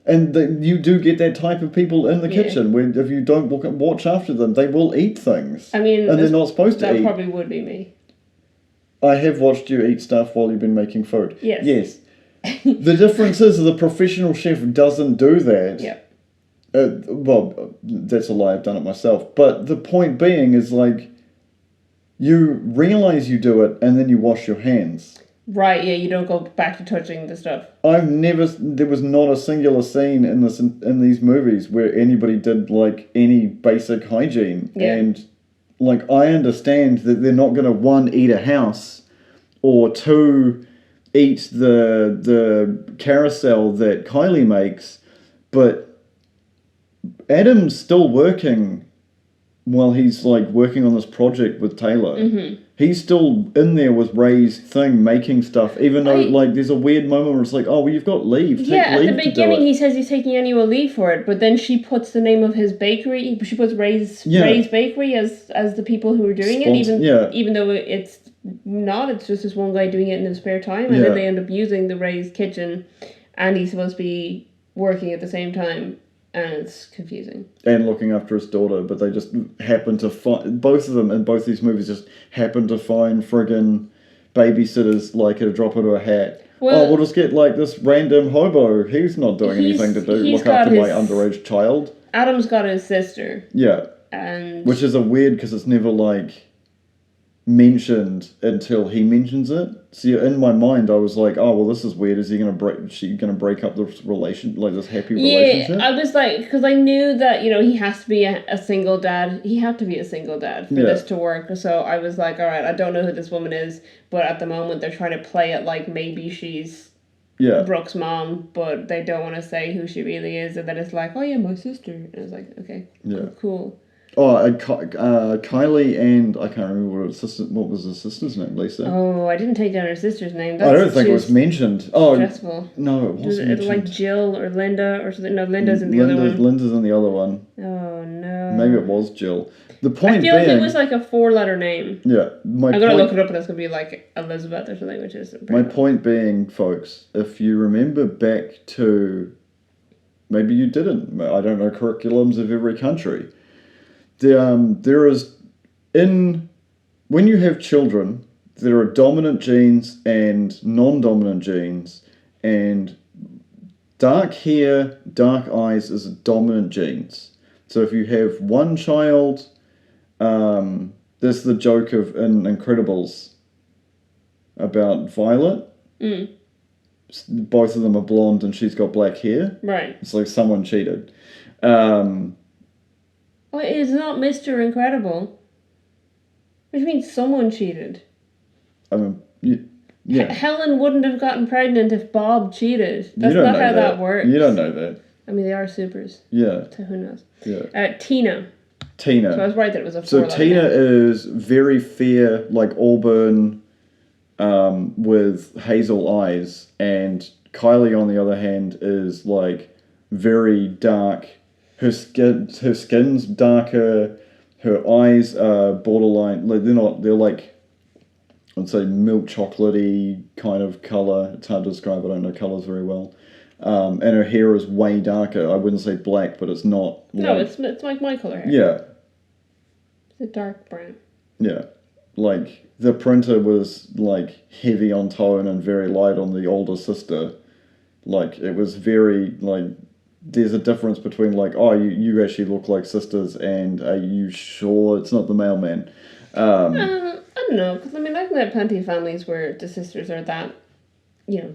And you do get that type of people in the kitchen where if you don't watch after them, they will eat things. I mean, and they're not supposed to eat. That probably would be me. I have watched you eat stuff while you've been making food. Yes. Yes. The difference is the professional chef doesn't do that. Yeah. Well, that's a lie. I've done it myself. But the point being is like, you realize you do it and then you wash your hands. Right, yeah, you don't go back to touching the stuff. There was not a singular scene in these movies where anybody did like any basic hygiene. Yeah. And like, I understand that they're not going to, one, eat a house, or two, eat the carousel that Kylie makes, but Adam's still working while he's like working on this project with Taylor. Mm-hmm. He's still in there with Ray's thing, making stuff, even though like there's a weird moment where it's like, oh, well, you've got leave. Take leave at the beginning to do it. he says he's taking annual leave for it, but then she puts the name of his bakery, she puts Ray's Bakery as the people who are doing it, even though it's not, it's just this one guy doing it in his spare time, and then they end up using the Ray's kitchen, and he's supposed to be working at the same time. And it's confusing. And looking after his daughter, but they just happen to find... Both of them in both these movies just happen to find friggin' babysitters like at a drop of a hat. Well, we'll just get like this random hobo. He's not doing anything to look after my underage child. Adam's got his sister. Yeah. And... Which is a weird, because it's never like mentioned until he mentions it. So in my mind, I was like, "Oh, well, this is weird. Is he gonna break up this relation, like this happy relationship?" Yeah, I was like, because I knew that he has to be a single dad. He had to be a single dad for this to work. So I was like, "All right, I don't know who this woman is, but at the moment they're trying to play it like maybe she's Brooke's mom, but they don't want to say who she really is, and then it's like, oh yeah, my sister." And I was like, okay, cool. Oh, Kylie and I can't remember what was the sister's name, Lisa. Oh, I didn't take down her sister's name. I don't think it was mentioned. Oh, stressful. No, it wasn't mentioned. Like Jill or Linda or something. No, Linda's in the other one. Linda's in the other one. Oh no. Maybe it was Jill. The point I feel like it was like a 4-letter name. Yeah, I'm gonna look it up and it's gonna be like Elizabeth or something, which is my point being, folks. If you remember back to, maybe you didn't. I don't know curriculums of every country. There is, when you have children, there are dominant genes and non-dominant genes, and dark hair, dark eyes is dominant genes. So if you have one child, there's the joke of in Incredibles about Violet. Mm. Both of them are blonde and she's got black hair. Right. It's like someone cheated. Well, it's not Mr. Incredible. Which means someone cheated. I mean, yeah. Helen wouldn't have gotten pregnant if Bob cheated. That's not how that works. You don't know that. I mean, they are supers. Yeah. So who knows? Yeah. Tina. So I was right that it was a 4-letter So Tina is very fair, like auburn, with hazel eyes, and Kylie, on the other hand, is like very dark. Her skin's darker. Her eyes are borderline. Like they're like, I'd say milk chocolatey kind of color. It's hard to describe. I don't know colors very well. And her hair is way darker. I wouldn't say black, but it's not. No, it's like my color hair. Yeah. It's a dark brown. Yeah, like the printer was like heavy on tone and very light on the older sister. Like it was very like. There's a difference between like, oh, you actually look like sisters, and are you sure it's not the mailman? I don't know, because I mean, I've met plenty of families where the sisters are that,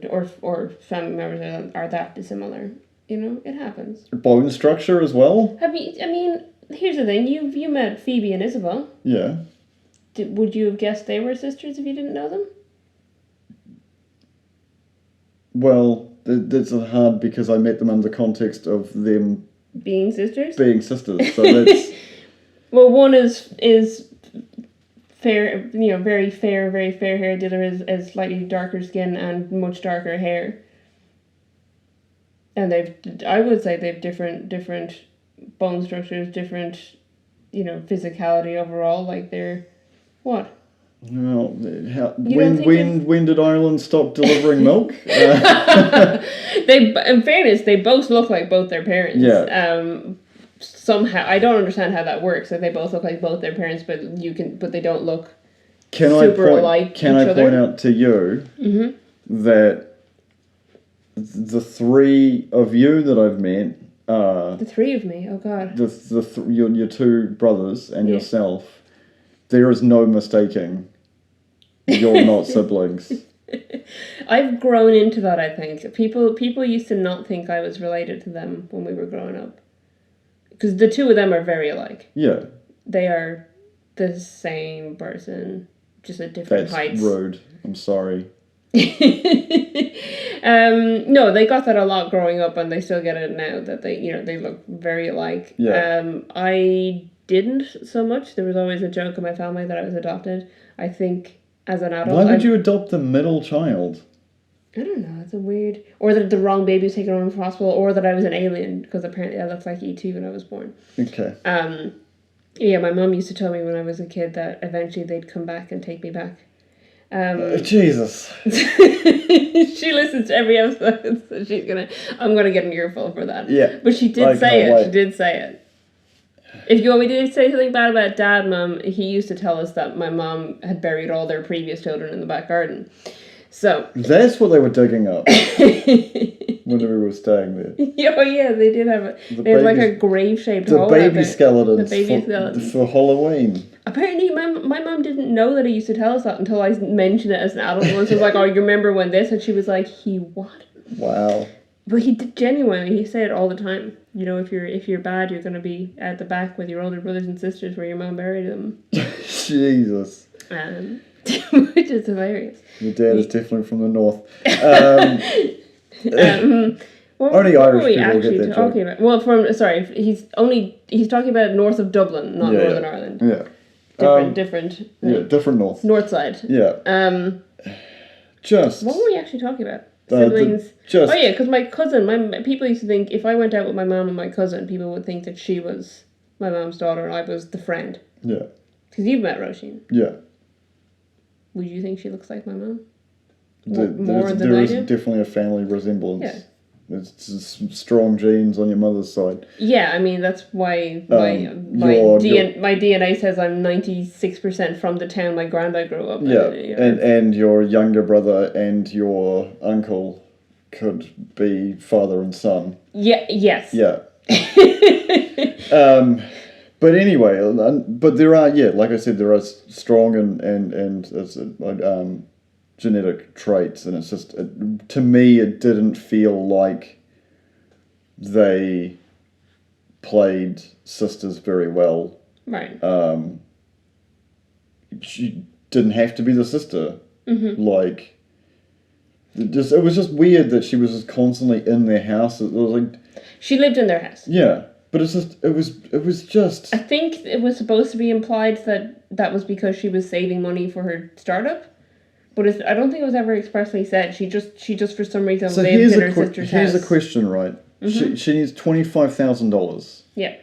or family members are that dissimilar. It happens. Bone structure as well? I mean, here's the thing, you met Phoebe and Isabel. Yeah. Would you have guessed they were sisters if you didn't know them? Well... That's hard because I met them in the context of them being sisters. So that's well, one is fair, very fair hair. The other is slightly darker skin and much darker hair. And I would say they've different bone structures, different, physicality overall. Like they're what? Well, You don't think when did Ireland stop delivering milk? in fairness, they both look like both their parents. Yeah. Somehow, I don't understand how that works. That they both look like both their parents, but they don't look Can super I point, alike. Can I point out to you that the three of you that I've met, The three of me. Oh God. your two brothers and yourself, there is no mistaking. You're not siblings. I've grown into that. I think people used to not think I was related to them when we were growing up, because the two of them are very alike. Yeah. They are the same person, just at different heights. That's rude. I'm sorry. No, they got that a lot growing up, and they still get it now. That they look very alike. Yeah. I didn't so much. There was always a joke in my family that I was adopted. I think as an adult. Why would you adopt the middle child? I don't know. It's a weird, or that the wrong baby was taken home from hospital, or that I was an alien because apparently I looked like E.T. when I was born. Okay. Yeah, my mom used to tell me when I was a kid that eventually they'd come back and take me back. Jesus. She listens to every episode, so I'm gonna get an earful for that. Yeah. But she did say it. She did say it. If you want me to say something bad about Dad, Mum, he used to tell us that my mom had buried all their previous children in the back garden. So that's what they were digging up when we were staying there. Oh yeah, they did have they had like a grave shaped hole. The baby skeletons for Halloween. Apparently, my mum didn't know that he used to tell us that until I mentioned it as an adult. Once I was like, "Oh, you remember when this?" And she was like, "He what?" Wow. But he did genuinely. He said it all the time. You know, if you're bad, you're gonna be at the back with your older brothers and sisters where your mom buried them. Jesus. Which is hilarious. Your dad is definitely from the north. Only Irish people get that joke. About? Well, he's talking about north of Dublin, not Northern Ireland. Yeah. Different. Yeah, different north. North side. Yeah. What were we actually talking about? Siblings. Because my cousin, people used to think if I went out with my mom and my cousin, people would think that she was my mom's daughter and I was the friend. Yeah. Because you've met Roisin. Yeah. Would you think she looks like my mom? There is definitely a family resemblance. Yeah. There's strong genes on your mother's side. Yeah, I mean, that's why my DNA says I'm 96% from the town my granddad grew up in. Yeah, and your younger brother and your uncle could be father and son. Yeah, yes. Yeah. But anyway, but there are, like I said, there are strong and genetic traits, and it's just, to me, it didn't feel like they played sisters very well. Right. She didn't have to be the sister. Mm-hmm. Like, it was just weird that she was just constantly in their house. It was like she lived in their house. Yeah. But it was just... I think it was supposed to be implied that was because she was saving money for her startup. But I don't think it was ever expressly said. She just for some reason lived in her sister's house. Here's a question, right? Mm-hmm. She needs $25,000. Yeah.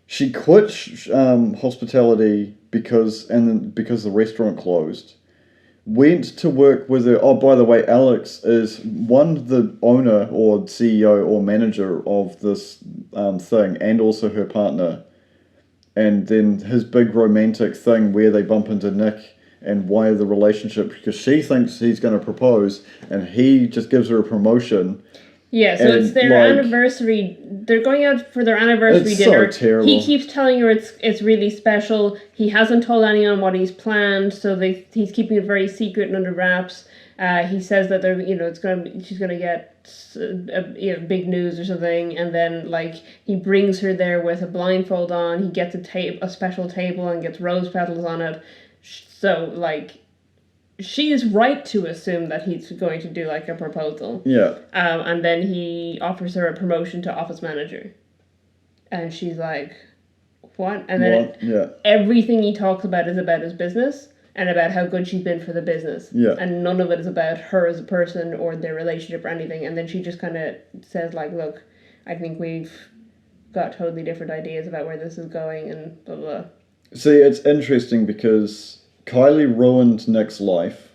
She quit hospitality because the restaurant closed. Went to work with her. Oh, by the way, Alex is the owner or CEO or manager of this thing, and also her partner. And then his big romantic thing where they bump into Nick and why the relationship, because she thinks he's going to propose, and he just gives her a promotion. Yeah, so it's their anniversary. They're going out for their anniversary dinner. It's so terrible. He keeps telling her it's really special. He hasn't told anyone what he's planned, so he's keeping it very secret and under wraps. He says that she's gonna get big news or something, and then he brings her there with a blindfold on. He gets a special table and gets rose petals on it. So she is right to assume that he's going to do a proposal. Yeah. And then he offers her a promotion to office manager. And she's like, what? And then everything he talks about is about his business and about how good she's been for the business. Yeah. And none of it is about her as a person or their relationship or anything. And then she just kind of says look, I think we've got totally different ideas about where this is going and blah, blah. See, it's interesting because Kylie ruined Nick's life,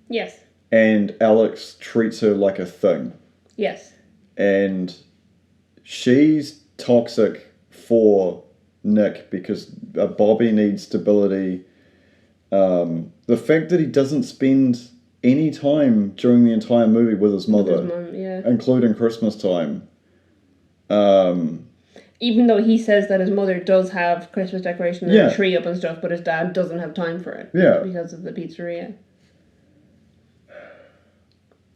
Yes. and Alex treats her like a thing. Yes. And she's toxic for Nick because Bobby needs stability. The fact that he doesn't spend any time during the entire movie with his mother, With his mom, yeah. including Christmas time. Even though he says that his mother does have Christmas decoration and a tree up and stuff, but his dad doesn't have time for it. Yeah. Because of the pizzeria.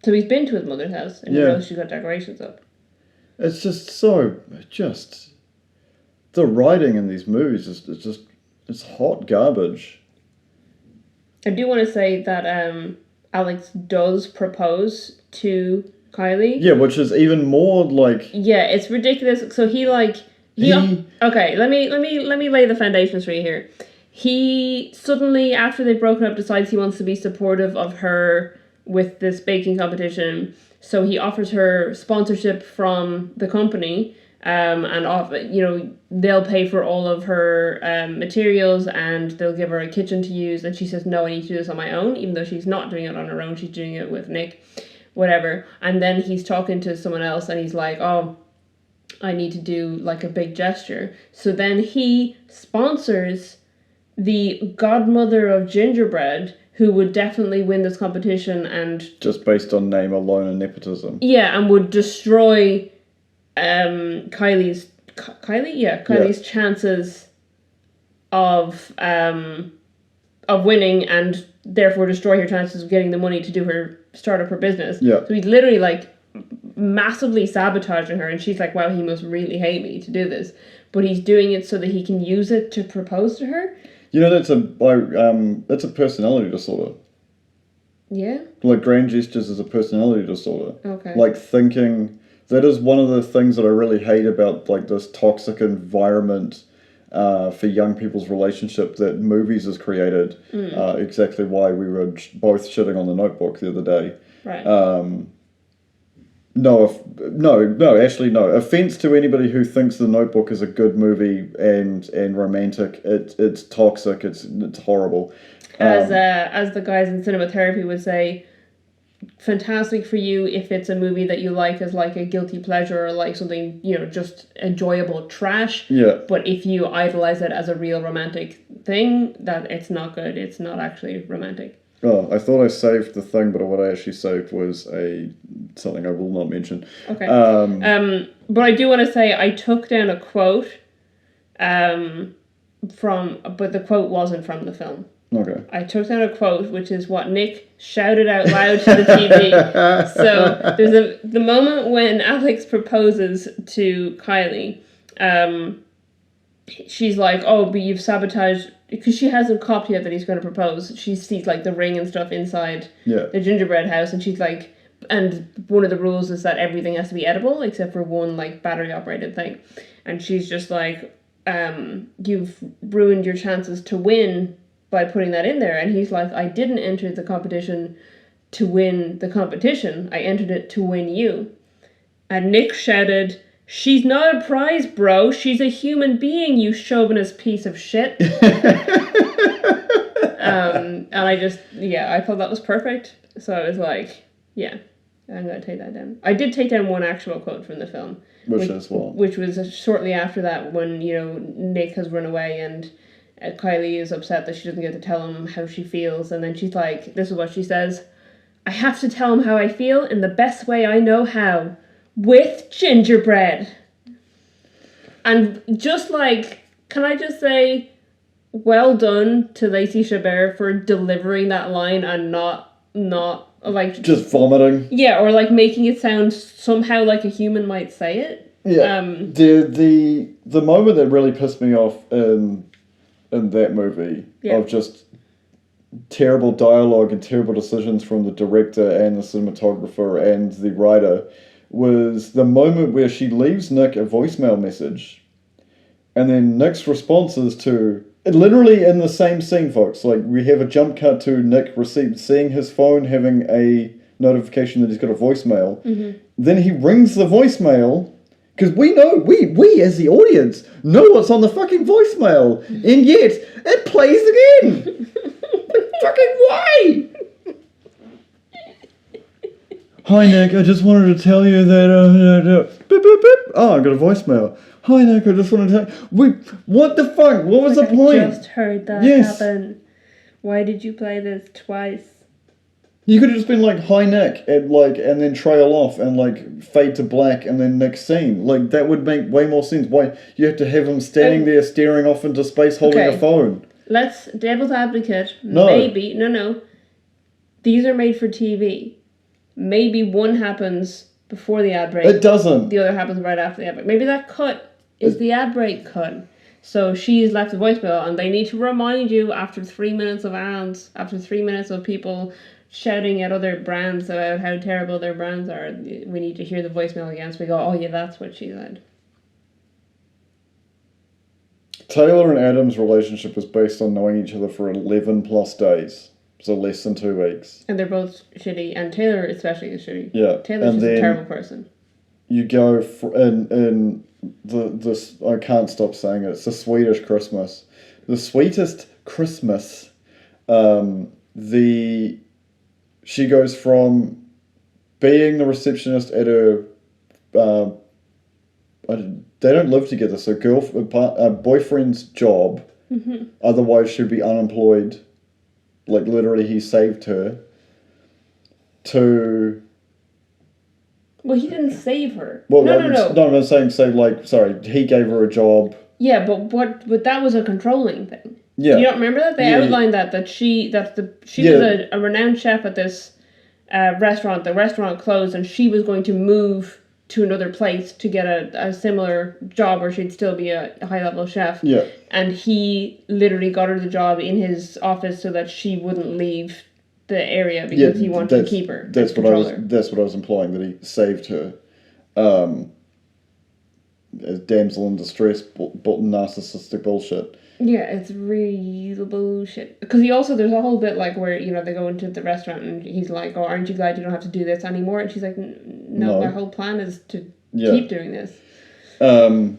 So he's been to his mother's house and he knows she's got decorations up. It's just the writing in these movies it's hot garbage. I do want to say that Alex does propose to Kylie. Yeah, which is even more like... Yeah, it's ridiculous. So okay, let me lay the foundations for you here. He suddenly, after they've broken up, decides he wants to be supportive of her with this baking competition. So he offers her sponsorship from the company, they'll pay for all of her materials and they'll give her a kitchen to use. And she says, no, I need to do this on my own, even though she's not doing it on her own. She's doing it with Nick, whatever. And then he's talking to someone else and he's like, oh, I need to do like a big gesture. So then he sponsors the godmother of Gingerbread, who would definitely win this competition and... Just based on name alone and nepotism. Yeah, and would destroy Kylie's chances of winning and therefore destroy her chances of getting the money to start up her business. Yeah. So he's literally like massively sabotaging her and she's like, wow, he must really hate me to do this. But he's doing it so that he can use it to propose to her. You know, that's a personality disorder. Yeah? Like, grand gestures is a personality disorder. Okay. Like, thinking... That is one of the things that I really hate about, like, this toxic environment for young people's relationship that movies has created. Exactly why we were both shitting on The Notebook the other day. Right. No. Offense to anybody who thinks The Notebook is a good movie and romantic. It's toxic. It's horrible. As the guys in cinema therapy would say, fantastic for you if it's a movie that you like as like a guilty pleasure or like something, just enjoyable trash. Yeah. But if you idolize it as a real romantic thing, that it's not good. It's not actually romantic. Oh, I thought I saved the thing, but what I actually saved was something I will not mention. Okay. But I do want to say I took down a quote but the quote wasn't from the film. Okay. I took down a quote, which is what Nick shouted out loud to the TV. So there's the moment when Alex proposes to Kylie. She's like, "Oh, but you've sabotaged," because she hasn't copped yet that he's going to propose. She sees like the ring and stuff inside the gingerbread house, and she's like, and one of the rules is that everything has to be edible except for one like battery operated thing, and she's just like, "You've ruined your chances to win by putting that in there." And he's like, I didn't enter the competition to win the competition. I entered it to win you. And Nick shouted, "She's not a prize, bro. She's a human being, you chauvinist piece of shit." And I thought that was perfect. So I was like, yeah, I'm going to take that down. I did take down one actual quote from the film. Which was shortly after that when, Nick has run away and Kylie is upset that she doesn't get to tell him how she feels, and then she's like, this is what she says, "I have to tell him how I feel in the best way I know how, with gingerbread." And just like, can I just say, well done to Lacey Chabert for delivering that line and not like... Just vomiting. Yeah, or like making it sound somehow like a human might say it. Yeah. The moment that really pissed me off in that movie of just terrible dialogue and terrible decisions from the director and the cinematographer and the writer was the moment where she leaves Nick a voicemail message and then Nick's response is to literally in the same scene, folks. Like, we have a jump cut to Nick seeing his phone having a notification that he's got a voicemail. Mm-hmm. Then he rings the voicemail. Because we know, we as the audience know what's on the fucking voicemail, and yet it plays again. Fucking why? Hi Nick, I just wanted to tell you that beep, beep, beep. Oh, I got a voicemail. Hi Nick, I just wanted to tell you. Wait, what the fuck? What was the point? I just heard that happen. Why did you play this twice? You could have just been like, hi Nick, and then trail off and like fade to black and then next scene. Like that would make way more sense. Why you have to have him standing there staring off into space holding a phone? Let's devil's advocate. No. Maybe no. These are made for TV. Maybe one happens before the ad break. It doesn't. The other happens right after the ad break. Maybe that cut is the ad break cut. So she's left a voicemail and they need to remind you after 3 minutes of ads, after 3 minutes of people shouting at other brands about how terrible their brands are. We need to hear the voicemail again. So we go, oh yeah, that's what she said. Taylor and Adam's relationship was based on knowing each other for 11 plus days. So less than 2 weeks. And they're both shitty. And Taylor especially is shitty. Yeah. Taylor's just a terrible person. You go in the I can't stop saying it. It's the Swedish Christmas. The Sweetest Christmas. She goes from being the receptionist at her. They don't live together, so boyfriend's job. Mm-hmm. Otherwise, she'd be unemployed. Like literally, he saved her. To. Well, he didn't save her. Well, no. I'm saying he gave her a job. Yeah, but that was a controlling thing. Yeah. Do you not remember that? They outlined that she was a renowned chef at this restaurant. The restaurant closed and she was going to move to another place to get a similar job where she'd still be a high-level chef. Yeah. And he literally got her the job in his office so that she wouldn't leave the area because he wanted to keep her. That's what I was implying, that he saved her. As damsel in distress, narcissistic bullshit. Yeah, it's real bullshit. Because there's a whole bit like where, they go into the restaurant and he's like, oh, aren't you glad you don't have to do this anymore? And she's like, no. My whole plan is to keep doing this. And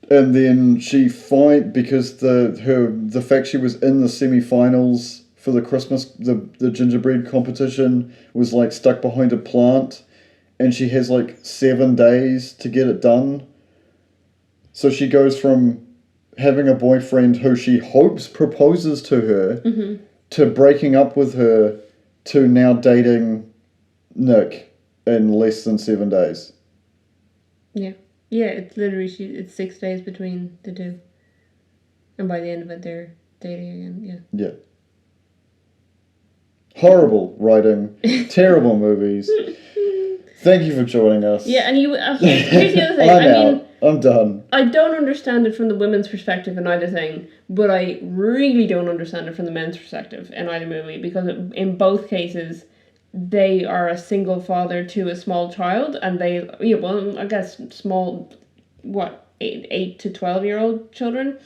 then she because the fact she was in the semi-finals for the Christmas, the gingerbread competition was like stuck behind a plant and she has like 7 days to get it done. So she goes from having a boyfriend who she hopes proposes to her to breaking up with her to now dating Nick in less than 7 days. Yeah. Yeah, it's literally it's 6 days between the two. And by the end of it they're dating again, yeah. Yeah. Horrible writing, terrible movies. Thank you for joining us. Yeah, and here's the other thing. I'm done. I don't understand it from the women's perspective in either thing, but I really don't understand it from the men's perspective in either movie, because in both cases, they are a single father to a small child, and I guess small, 8 to 12-year-old children.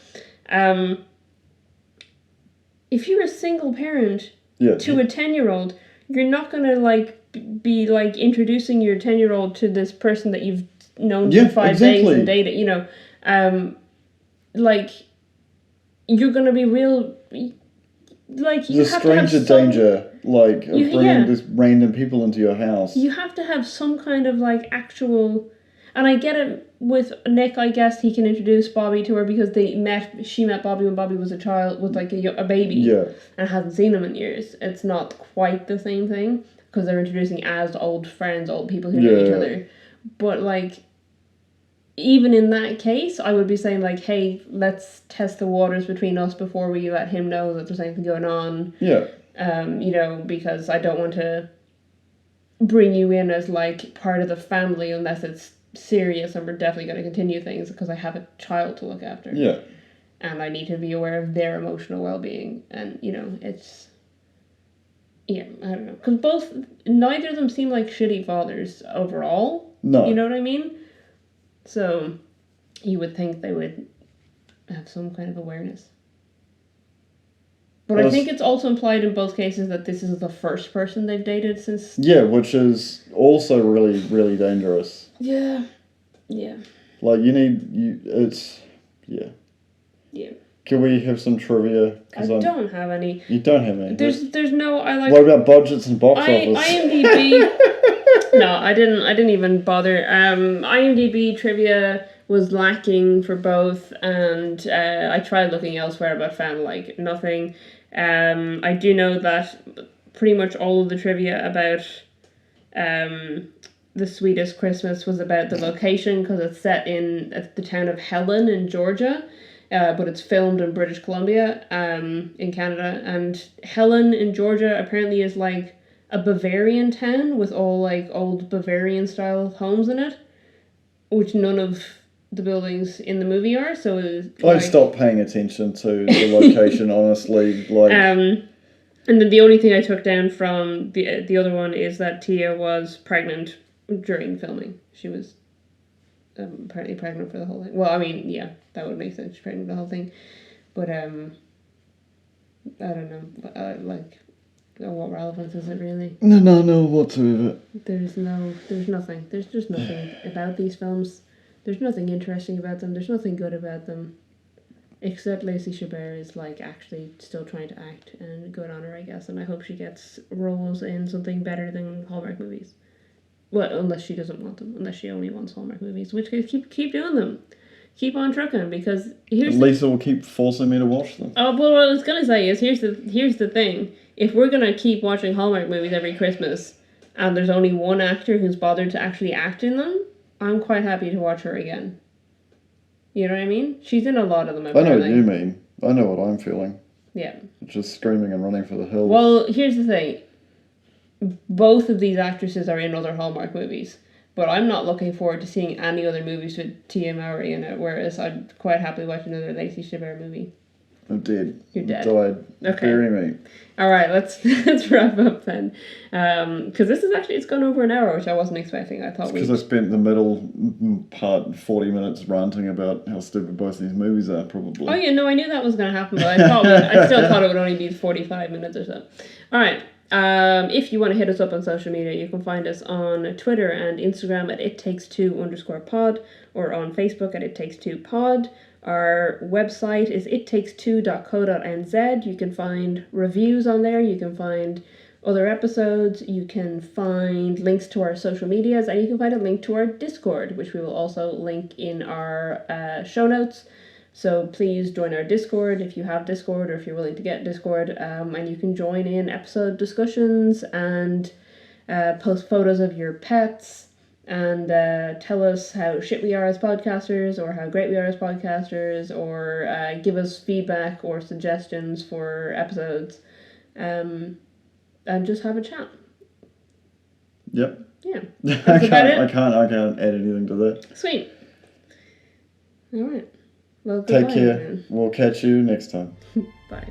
If you're a single parent to a 10-year-old, you're not going to, be introducing your 10-year-old to this person that you've known for 5 days and dated, you're gonna be real, you have to have danger, bringing these random people into your house. You have to have some kind of actual, and I get it with Nick. I guess he can introduce Bobby to her because she met Bobby when Bobby was a child, was a baby, and hasn't seen him in years. It's not quite the same thing because they're introducing as old friends, old people who know each other, but even in that case, I would be saying hey, let's test the waters between us before we let him know that there's anything going on. Yeah. Because I don't want to bring you in as part of the family unless it's serious and we're definitely going to continue things because I have a child to look after. Yeah. And I need to be aware of their emotional well-being. And, it's... Yeah, I don't know. Because neither of them seem like shitty fathers overall. No. You know what I mean? So, you would think they would have some kind of awareness. But I think it's also implied in both cases that this is the first person they've dated since... Yeah, which is also really, really dangerous. Yeah. Yeah. It's... Yeah. Yeah. Can we have some trivia? I don't have any. You don't have any. There's no. I like. What about budgets and box office? IMDb. No, I didn't even bother. IMDb trivia was lacking for both, and I tried looking elsewhere, but found like nothing. I do know that pretty much all of the trivia about the Sweetest Christmas was about the location, because it's set in the town of Helen in Georgia. But it's filmed in British Columbia, in Canada, and Helen in Georgia apparently is like a Bavarian town with all like old Bavarian style homes in it, which none of the buildings in the movie are. So I stopped paying attention to the location, honestly. Like, and then the only thing I took down from the other one is that Tia was pregnant during filming. She was apparently pregnant for the whole thing. Well, I mean, yeah, that would make sense. She's pregnant for the whole thing, but I don't know. What relevance is it really? No whatsoever. There's nothing. There's just nothing about these films. There's nothing interesting about them. There's nothing good about them, except Lacey Chabert is like actually still trying to act, and good on her, I guess. And I hope she gets roles in something better than Hallmark movies. Well, unless she doesn't want them. Unless she only wants Hallmark movies. In which case, keep doing them. Keep on trucking, because Lisa will keep forcing me to watch them. Oh, but what I was gonna say is here's the thing. If we're gonna keep watching Hallmark movies every Christmas, and there's only one actor who's bothered to actually act in them, I'm quite happy to watch her again. You know what I mean? She's in a lot of them. Apparently. I know what you mean. I know what I'm feeling. Yeah. Just screaming and running for the hills. Well, here's the thing. Both of these actresses are in other Hallmark movies, but I'm not looking forward to seeing any other movies with Tia Mowry in it, whereas I'd quite happily watch another Lacey Chabert movie. I'm dead. You're dead. Died. Okay. Bury me. All right, let's wrap up then, because this is actually, it's gone over an hour, which I wasn't expecting. I thought because I spent the middle part 40 minutes ranting about how stupid both these movies are, probably. Oh yeah, no, I knew that was going to happen, but I still thought it would only be 45 minutes or so. All right. If you want to hit us up on social media, you can find us on Twitter and Instagram at ittakes2_pod, or on Facebook at ittakes2pod. Our website is ittakes2.co.nz. You can find reviews on there. You can find other episodes. You can find links to our social medias, and you can find a link to our Discord, which we will also link in our show notes. So please join our Discord if you have Discord, or if you're willing to get Discord, and you can join in episode discussions and post photos of your pets, and tell us how shit we are as podcasters, or how great we are as podcasters, or give us feedback or suggestions for episodes, and just have a chat. Yep. Yeah. I can't add anything to that. Sweet. All right. Well, take care. Then. We'll catch you next time. Bye.